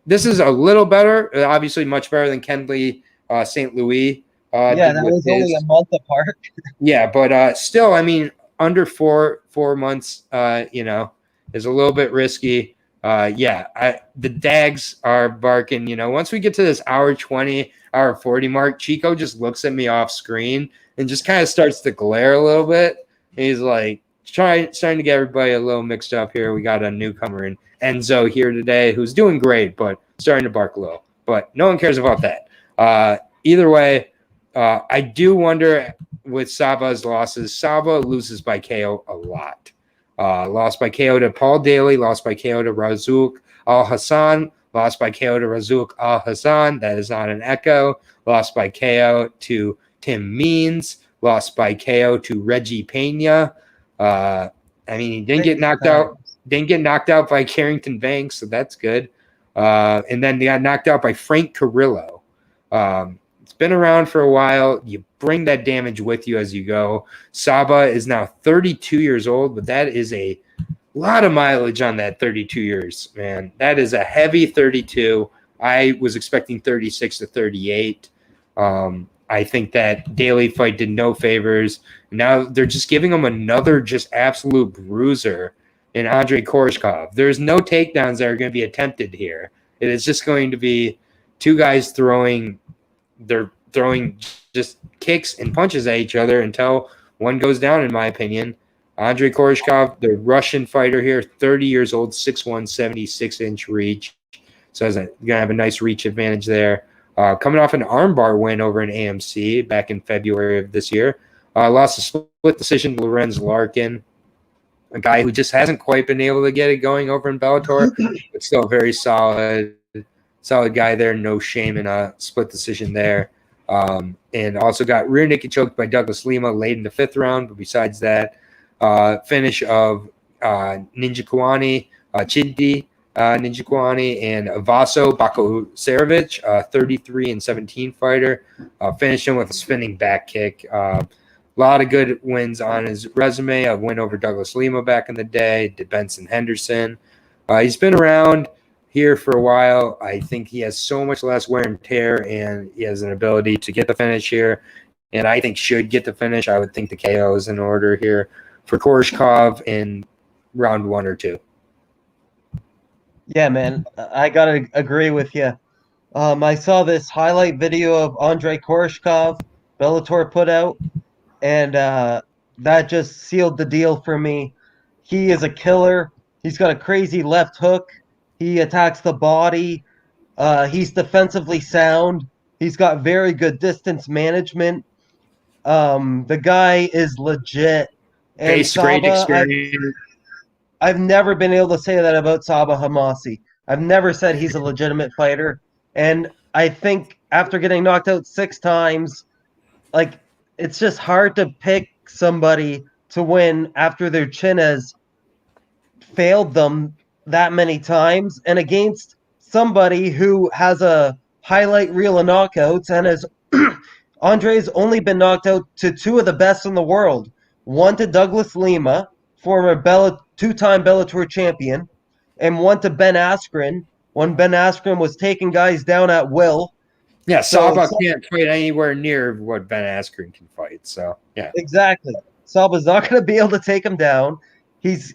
this is a little better, obviously much better than Kenley St. Louis. That was only a month apart. Yeah, but still, I mean, under 4 months, is a little bit risky. The Dags are barking. Once we get to this hour 20, hour 40 mark, Chico just looks at me off screen and just kind of starts to glare a little bit. He's like starting to get everybody a little mixed up here. We got a newcomer in Enzo here today who's doing great, but starting to bark a little. But no one cares about that. Either way, I do wonder with Saba's losses. Saba loses by KO a lot. Lost by KO to Paul Daly, lost by KO to Razouk Al-Hassan, lost by KO to Razouk Al-Hassan. That is not an echo. Lost by KO to Tim Means. Lost by KO to Reggie Pena. I mean, he didn't get knocked out. Didn't get knocked out by Carrington Banks, so that's good. And then they got knocked out by Frank Carrillo. It's been around for a while. You bring that damage with you as you go. Saba is now 32 years old, but that is a lot of mileage on that 32 years, man. That is a heavy 32. I was expecting 36 to 38. I think that Daly fight did no favors. Now they're just giving him another just absolute bruiser in Andre Korshkov. There's no takedowns that are going to be attempted here. It is just going to be two guys throwing just kicks and punches at each other until one goes down, in my opinion. Andrei Korshkov, the Russian fighter here, 30 years old, 6'1", 76-inch reach. So he's going to have a nice reach advantage there. Coming off an armbar win over an AMC back in February of this year. Lost a split decision to Lorenz Larkin, a guy who just hasn't quite been able to get it going over in Bellator, but still a very solid guy there. No shame in a split decision there. And also got rear naked choked by Douglas Lima late in the 5th round. But besides that, finish of Ninja Kawani, Chidi Ninja Kawani, and Vaso Bakosarevic, 33-17 fighter. Finished him with a spinning back kick. A lot of good wins on his resume. A win over Douglas Lima back in the day, did Benson Henderson. He's been around here for a while. I think he has so much less wear and tear, and he has an ability to get the finish here. And I think should get the finish. I would think the KO is in order here for Korshkov in round 1 or 2. Yeah, man, I gotta agree with you. I saw this highlight video of Andrei Korshkov Bellator put out, and that just sealed the deal for me. He is a killer. He's got a crazy left hook. He attacks the body. He's defensively sound. He's got very good distance management. The guy is legit. And Great experience. I've never been able to say that about Saba Hamasi. I've never said he's a legitimate fighter. And I think after getting knocked out 6 times, like, it's just hard to pick somebody to win after their chin has failed them that many times, and against somebody who has a highlight reel of knockouts and has Andrei's only been knocked out to 2 of the best in the world. One to Douglas Lima, former 2-time Bellator champion, and one to Ben Askren when Ben Askren was taking guys down at will. Yeah, Saba can't fight anywhere near what Ben Askren can fight. So, yeah. Exactly. Saba's not going to be able to take him down. He's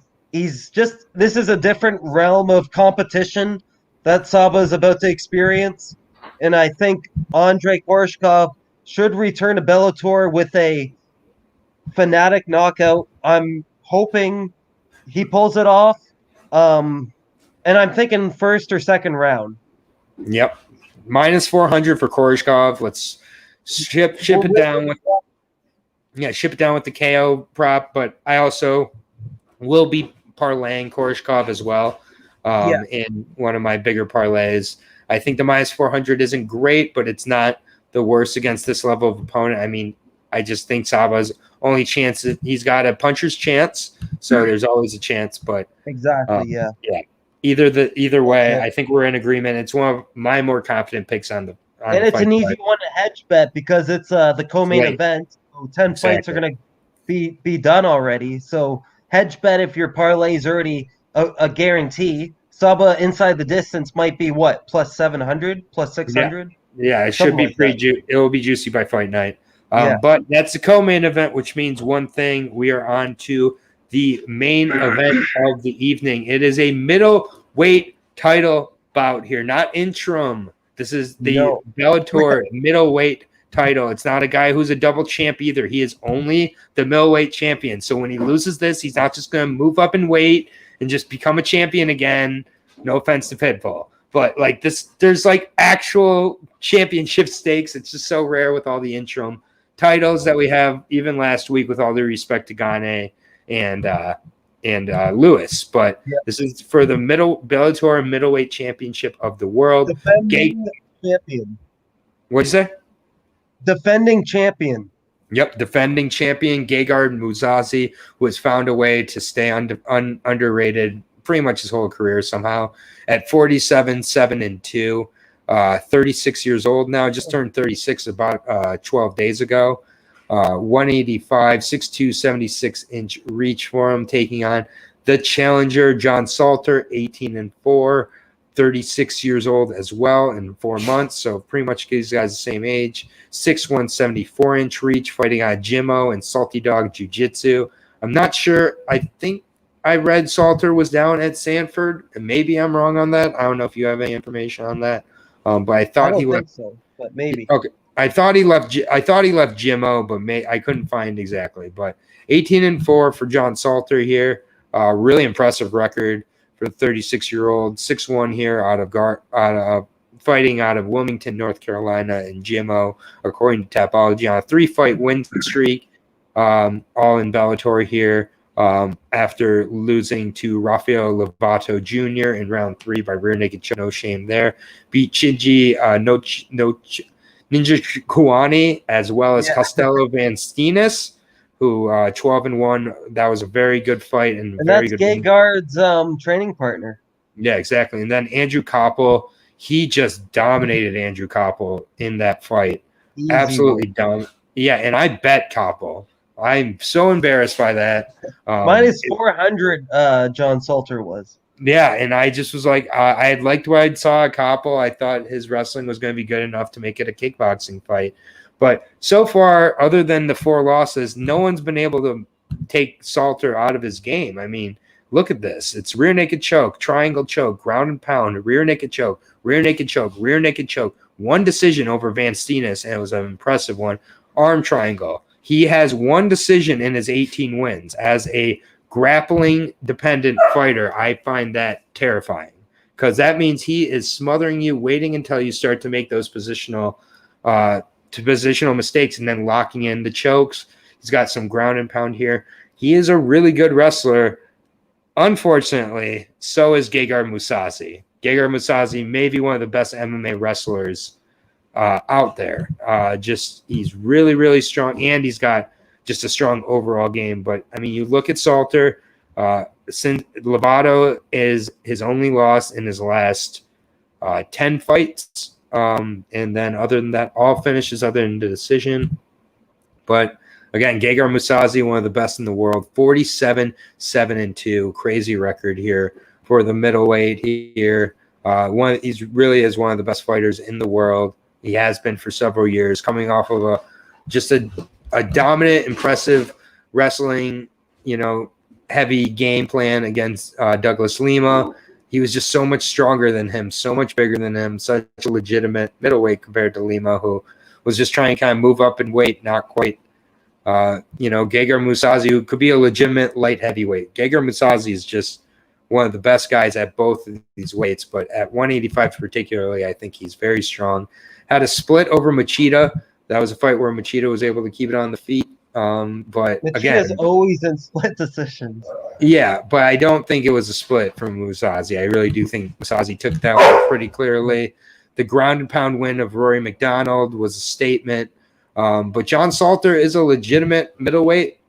just, this is a different realm of competition that Saba is about to experience. And I think Andrei Korshkov should return to Bellator with a fanatic knockout. I'm hoping he pulls it off. And I'm thinking 1st or 2nd round. Yep. Minus 400 for Korshkov. Let's ship it down with the KO prop. But I also will be parlaying Korshkov as well in one of my bigger parlays. I think the minus 400 isn't great, but it's not the worst against this level of opponent. I mean, I just think Saba's only chance – he's got a puncher's chance, so there's always a chance. But exactly, yeah. Either way, I think we're in agreement. It's one of my more confident picks on the and it's an easy one to hedge bet because it's the co-main event. So 10 fights are going to be done already. So hedge bet if your parlay is already a guarantee. Saba inside the distance might be what, plus 700, plus 600? Yeah, it should be it will be juicy by fight night. But that's the co-main event, which means one thing. We are on to the main event of the evening. It is a middleweight title bout here, not interim. This is the Bellator middleweight title. It's not a guy who's a double champ either. He is only the middleweight champion. So when he loses this, he's not just going to move up in weight and just become a champion again. No offense to Pitbull. But like this, there's like actual championship stakes. It's just so rare with all the interim titles that we have, even last week, with all due respect to Gane and Lewis. But this is for the Bellator middleweight championship of the world. Defending champion. What'd you say? Defending champion. Yep, defending champion Gegard Mousasi, who has found a way to stay underrated pretty much his whole career somehow at 47-7-2, 36 years old now, just turned 36 about 12 days ago. 185, 6'2", 76-inch reach for him, taking on the challenger John Salter, 18-4, 36 years old as well in 4 months. So pretty much these guys the same age. 6'1", 74-inch reach, fighting on Jimmo and Salty Dog Jiu-Jitsu. I'm not sure. I think I read Salter was down at Sanford, and maybe I'm wrong on that. I don't know if you have any information on that. But I thought he was. So. but maybe. Okay. I thought he left GMO, but I couldn't find exactly. But 18-4 for John Salter here. Really impressive record for the 36-year-old. 6-1 here fighting out of Wilmington, North Carolina, and GMO, according to Tapology, on a 3-fight win streak, all in Bellator here. After losing to Rafael Lovato Jr. in round 3 by rear naked choke. No shame there. Beat Shinji Ninja Kuwani as well as Costello Van Steenis, who 12-1. That was a very good fight and very good. And that's Gegard's training partner. Yeah, exactly. And then Andrew Koppel, he just dominated Andrew Koppel in that fight. Easy Absolutely dumb. Yeah, and I bet Koppel. I'm so embarrassed by that. Minus 400, John Salter was. Yeah, and I just was like, I had liked what I saw at Koppel. I thought his wrestling was going to be good enough to make it a kickboxing fight. But so far, other than the 4 losses, no one's been able to take Salter out of his game. I mean, look at this. It's rear naked choke, triangle choke, ground and pound, rear naked choke, rear naked choke, rear naked choke. One decision over Van Steenis, and it was an impressive one. Arm triangle. He has one decision in his 18 wins. As a grappling-dependent fighter, I find that terrifying because that means he is smothering you, waiting until you start to make those positional mistakes and then locking in the chokes. He's got some ground and pound here. He is a really good wrestler. Unfortunately, so is Gegard Mousasi. Gegard Mousasi may be one of the best MMA wrestlers out there. He's really, really strong, and he's got just a strong overall game. But I mean, you look at Salter, since Lovato is his only loss in his last 10 fights. And then other than that, all finishes other than the decision. But again, Gegard Mousasi, one of the best in the world, 47-7-2, crazy record here for the middleweight here. He's really is one of the best fighters in the world. He has been for several years, coming off of a dominant, impressive wrestling, heavy game plan against Douglas Lima. He was just so much stronger than him, so much bigger than him, such a legitimate middleweight compared to Lima, who was just trying to kind of move up in weight, not quite. Gegard Mousasi, who could be a legitimate light heavyweight. Gegard Mousasi is just one of the best guys at both of these weights, but at 185 particularly, I think he's very strong. Had a split over Machida. That was a fight where Machida was able to keep it on the feet. But Machida's always in split decisions. Yeah, but I don't think it was a split from Mousasi. I really do think Mousasi took that one pretty clearly. The ground and pound win of Rory McDonald was a statement. But John Salter is a legitimate middleweight.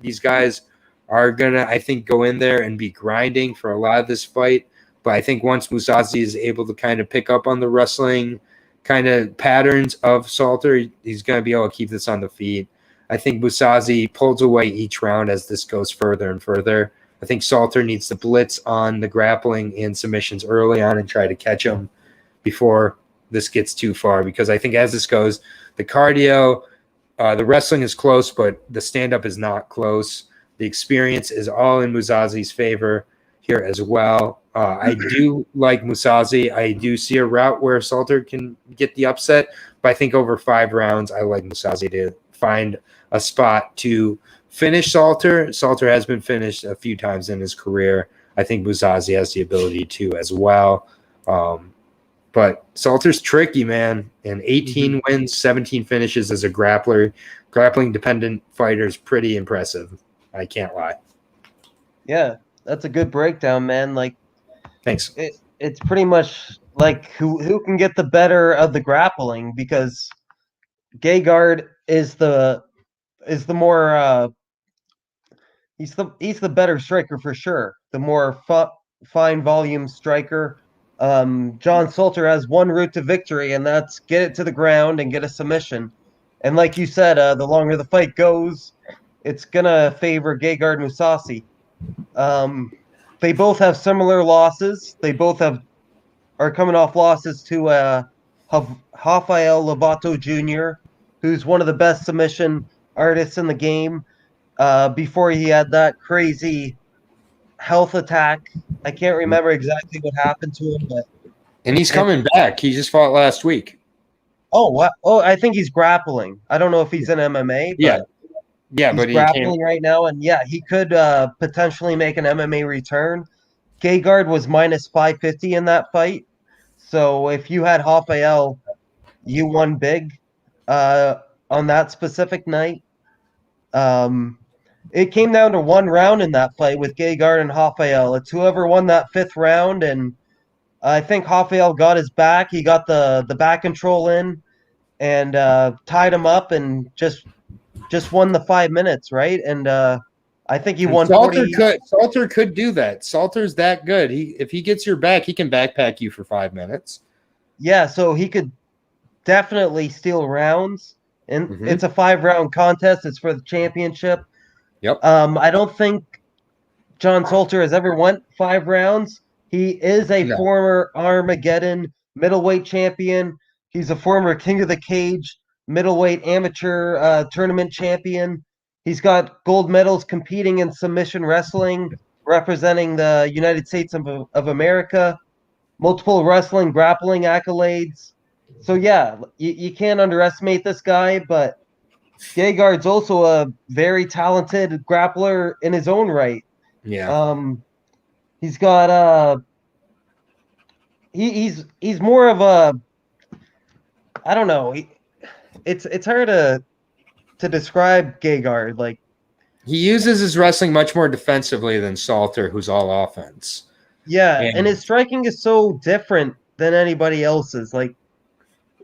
These guys are going to, I think, go in there and be grinding for a lot of this fight. But I think once Mousasi is able to kind of pick up on the wrestling kind of patterns of Salter, he's going to be able to keep this on the feet. I think Mousasi pulls away each round as this goes further and further. I think Salter needs to blitz on the grappling and submissions early on and try to catch him before this gets too far, because I think as this goes, the cardio, the wrestling is close, but the stand-up is not close. The experience is all in Mousasi's favor here as well. I do like Mousasi. I do see a route where Salter can get the upset, but I think over 5 rounds, I like Mousasi to find a spot to finish Salter. Salter has been finished a few times in his career. I think Mousasi has the ability to as well. But Salter's tricky, man. And 18 wins, 17 finishes as a grappler. Grappling-dependent fighter is pretty impressive. I can't lie. Yeah, that's a good breakdown, man. Like, thanks. It's pretty much like who can get the better of the grappling, because Gegard is the more he's the better striker for sure. The more fine volume striker. John Salter has one route to victory, and that's get it to the ground and get a submission. And like you said, the longer the fight goes, it's gonna favor Gegard Mousasi. They both have similar losses. They both are coming off losses to Rafael Lovato Jr., who's one of the best submission artists in the game. Before he had that crazy health attack. I can't remember exactly what happened to him, and he's coming back. He just fought last week. Oh, what? Oh, I think he's grappling. I don't know if he's in MMA, Yeah, but yeah, he's but he came. grappling right now, and yeah, he could potentially make an MMA return. Gegard was minus 550 in that fight, so if you had Rafael, you won big on that specific night. Um, it came down to one round in that fight with Gegard and Rafael. It's whoever won that fifth round, and I think Rafael got his back. He got the back control in and tied him up and just won the 5 minutes, right? And I think he And won 40. Salter could do that. Salter's that good. If he gets your back, he can backpack you for 5 minutes. Yeah, so he could definitely steal rounds. And Mm-hmm. it's a 5-round contest. It's for the championship. Yep. I don't think John Salter has ever won 5 rounds. He is a former Armageddon middleweight champion. He's a former King of the Cage middleweight amateur tournament champion. He's got gold medals competing in submission wrestling, representing the United States of America, multiple wrestling grappling accolades. So yeah, you can't underestimate this guy, but Gegard's also a very talented grappler in his own right. Yeah. He's got he's more of a, I don't know. It's hard to describe Gegard. Like, he uses his wrestling much more defensively than Salter, who's all offense. Yeah, and his striking is so different than anybody else's. Like,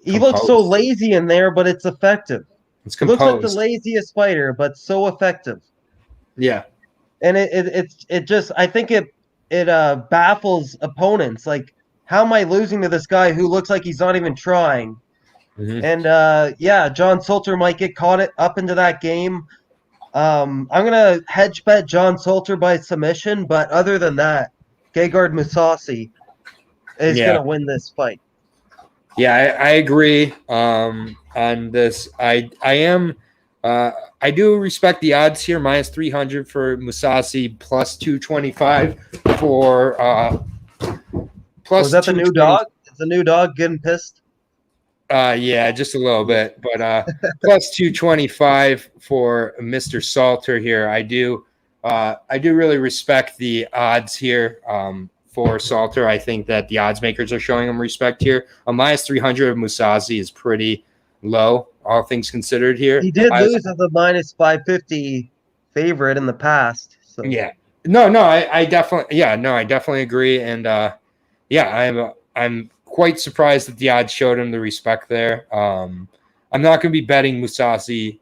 he looks so lazy in there, but it's effective. It's composed. He looks like the laziest fighter, but so effective. Yeah. And it just, I think it baffles opponents. Like, how am I losing to this guy who looks like he's not even trying? Mm-hmm. And yeah, John Salter might get caught up into that game. I'm gonna hedge bet John Salter by submission, but other than that, Gegard Mousasi is gonna win this fight. Yeah, I agree on this. I do respect the odds here. Minus 300 for Mousasi, plus 225 for plus. Was that the new dog? Is the new dog getting pissed? Yeah, just a little bit, but plus 225 for Mr. Salter here. I do really respect the odds here. For Salter, I think that the odds makers are showing him respect here. A minus 300 of Mousasi is pretty low, all things considered here. He did lose as a minus 550 favorite in the past. So. Yeah. I definitely agree. And I'm quite surprised that the odds showed him the respect there. I'm not going to be betting Mousasi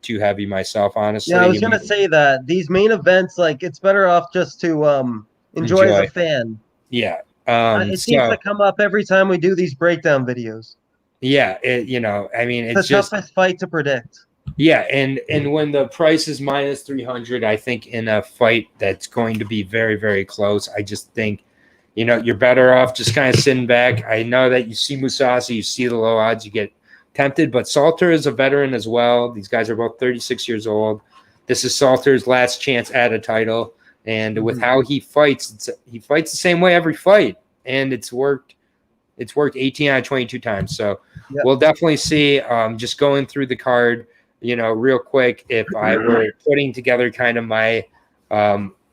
too heavy myself, honestly. Yeah, I was going to say that these main events, like, it's better off just to enjoy as a fan. Yeah. It seems to come up every time we do these breakdown videos. Yeah, it's the toughest fight to predict. Yeah, and when the price is minus 300, I think in a fight that's going to be very, very close, I just think, you're better off just kind of sitting back. I know that you see Mousasi, you see the low odds, you get tempted, but Salter is a veteran as well. These guys are both 36 years old. This is Salter's last chance at a title. And with how he fights, he fights the same way every fight, and it's worked. It's worked 18 out of 22 times. So we'll definitely see. Just going through the card, real quick. If I were putting together kind of my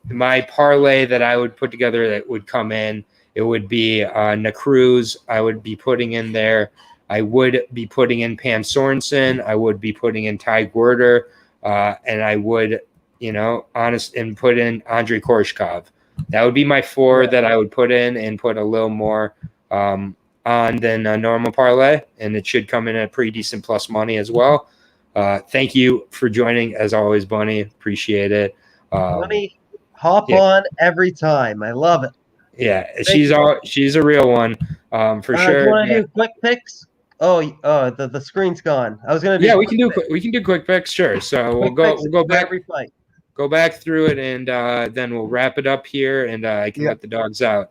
my parlay that I would put together that would come in, it would be Nacruz. I would be putting in there. I would be putting in Pam Sorensen. I would be putting in Ty Guerter, and I would. And put in Andre Korshkov. That would be my 4 that I would put in and put a little more on than a normal parlay, and it should come in at pretty decent plus money as well. Thank you for joining, as always, Bunny. Appreciate it. Bunny, hop on every time. I love it. Yeah, she's a real one for sure. Do you want to do quick picks? Oh, the screen's gone. I was gonna do. Yeah, we can do quick picks. Sure. So we'll go back every fight. Go back through it, and then we'll wrap it up here, and I can let the dogs out.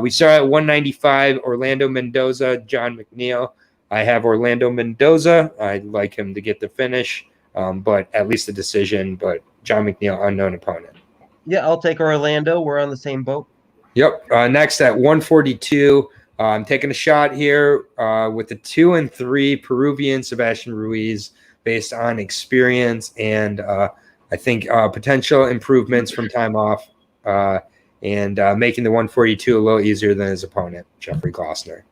We start at 195, Orlando Mendoza, John Mcneil. I have Orlando Mendoza. I'd like him to get the finish, but at least the decision. But John Mcneil, unknown opponent. Yeah, I'll take Orlando. We're on the same boat. Yep. Next at 142, I'm taking a shot here with the 2-3 Peruvian Sebastian Ruiz based on experience and I think potential improvements from time off and making the 142 a little easier than his opponent, Jeffrey Glossner.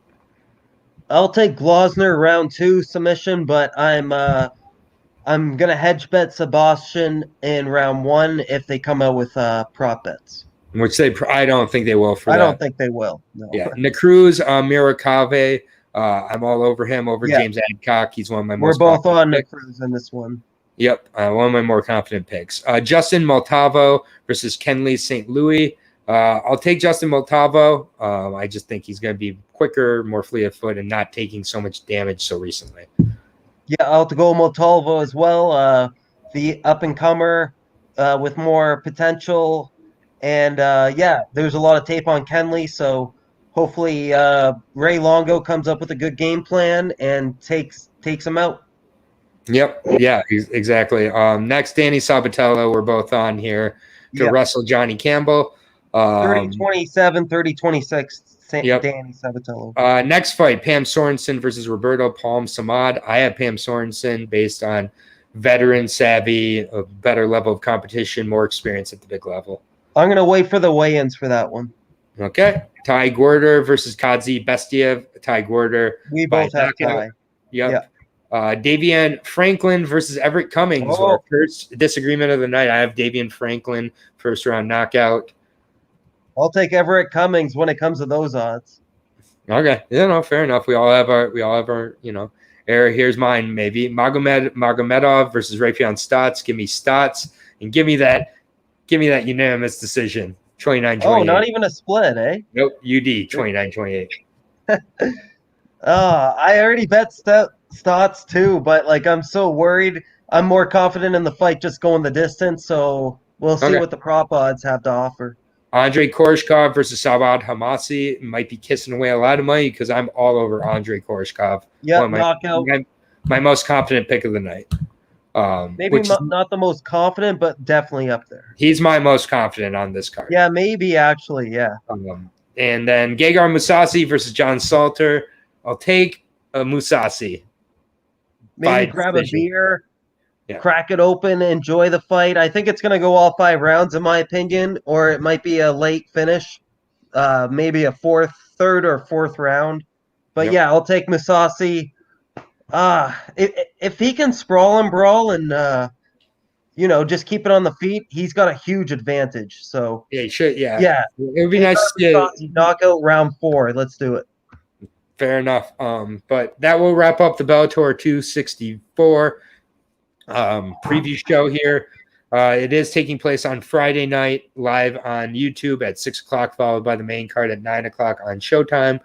I'll take Glossner round 2 submission, but I'm gonna hedge bet Sebastian in round 1 if they come out with prop bets. Which I don't think they will for that. I don't think they will. No. Yeah, Nacruz, Mirakave. I'm all over him over James Adcock. He's one of my most. We're both on Nacruz in this one. Yep, one of my more confident picks. Justin Multavo versus Kenley St. Louis. I'll take Justin Multavo. I just think he's going to be quicker, more fleet of foot, and not taking so much damage so recently. Yeah, I'll have to go Montalvo as well. The up-and-comer with more potential. And, there's a lot of tape on Kenley, so hopefully Ray Longo comes up with a good game plan and takes him out. Yep, yeah, exactly. Next, Danny Sabatello. We're both on here to wrestle Johnny Campbell. 30-27, 30-26, yep. Danny Sabatello. Next fight, Pam Sorensen versus Roberto Palm Samad. I have Pam Sorensen based on veteran savvy, a better level of competition, more experience at the big level. I'm going to wait for the weigh-ins for that one. Okay. Ty Gorder versus Kadzi Bestiev. Ty Gorder. We both have Ty. Yep. Davion Franklin versus Everett Cummings. Our first disagreement of the night. I have Davion Franklin, first round knockout. I'll take Everett Cummings when it comes to those odds. Okay. Fair enough. We all have our error. Here's mine, maybe. Magomedov versus Raytheon Stotts. Give me Stotts and give me that unanimous decision. 29-28. Oh, not even a split, eh? Nope. UD 29-28. I already bet Stotts too, but I'm so worried. I'm more confident in the fight just going the distance, so we'll see what the prop odds have to offer. Andre Korshkov versus Sabad Hamasi might be kissing away a lot of money because I'm all over Andre Korshkov. Yeah, knockout. My most confident pick of the night. Maybe not the most confident, but definitely up there. He's my most confident on this card. Yeah, maybe actually, yeah. And then Gegard Mousasi versus John Salter. I'll take a Mousasi. Maybe grab a beer, crack it open, enjoy the fight. I think it's going to go all 5 rounds, in my opinion, or it might be a late finish, maybe a third or fourth round. But I'll take Mousasi. If he can sprawl and brawl and just keep it on the feet, he's got a huge advantage. So he should. Yeah. It would be nice to knock out round 4. Let's do it. Fair enough. But that will wrap up the Bellator 264 preview show here. It is taking place on Friday night live on YouTube at 6 o'clock, followed by the main card at 9 o'clock on Showtime.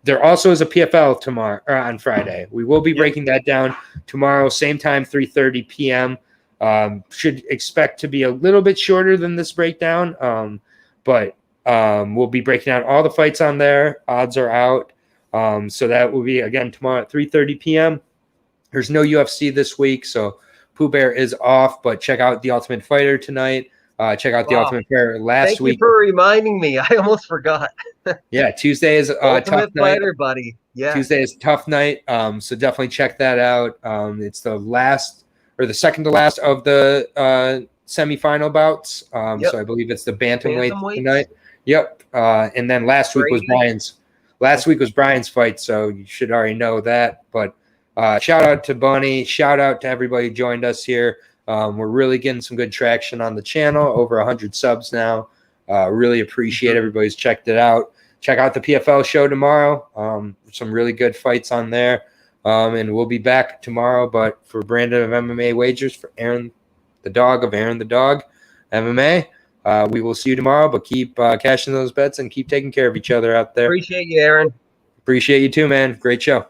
There also is a PFL tomorrow or on Friday. We will be breaking that down tomorrow, same time, 3:30 p.m. Should expect to be a little bit shorter than this breakdown, but we'll be breaking out all the fights on there. Odds are out. So that will be, again, tomorrow at 3:30 p.m. There's no UFC this week, so Pooh Bear is off, but check out The Ultimate Fighter tonight. Check out The Ultimate Fighter last week. Thank you for reminding me. I almost forgot. Yeah, Tuesday is Ultimate tough Fighter, night. buddy. Yeah. Tuesday is tough night, so definitely check that out. It's the second to last of the semifinal bouts. So I believe it's the bantamweight tonight. Yep. And then last week was Brian's fight, so you should already know that. But shout out to Bunny. Shout out to everybody who joined us here. We're really getting some good traction on the channel, over 100 subs now. Really appreciate everybody who's checked it out. Check out the PFL show tomorrow. Some really good fights on there. And we'll be back tomorrow. But for Brandon of MMA Wagers, for Aaron the Dog of Aaron the Dog MMA, we will see you tomorrow. But keep cashing those bets and keep taking care of each other out there. Appreciate you, Aaron. Appreciate you too, man. Great show.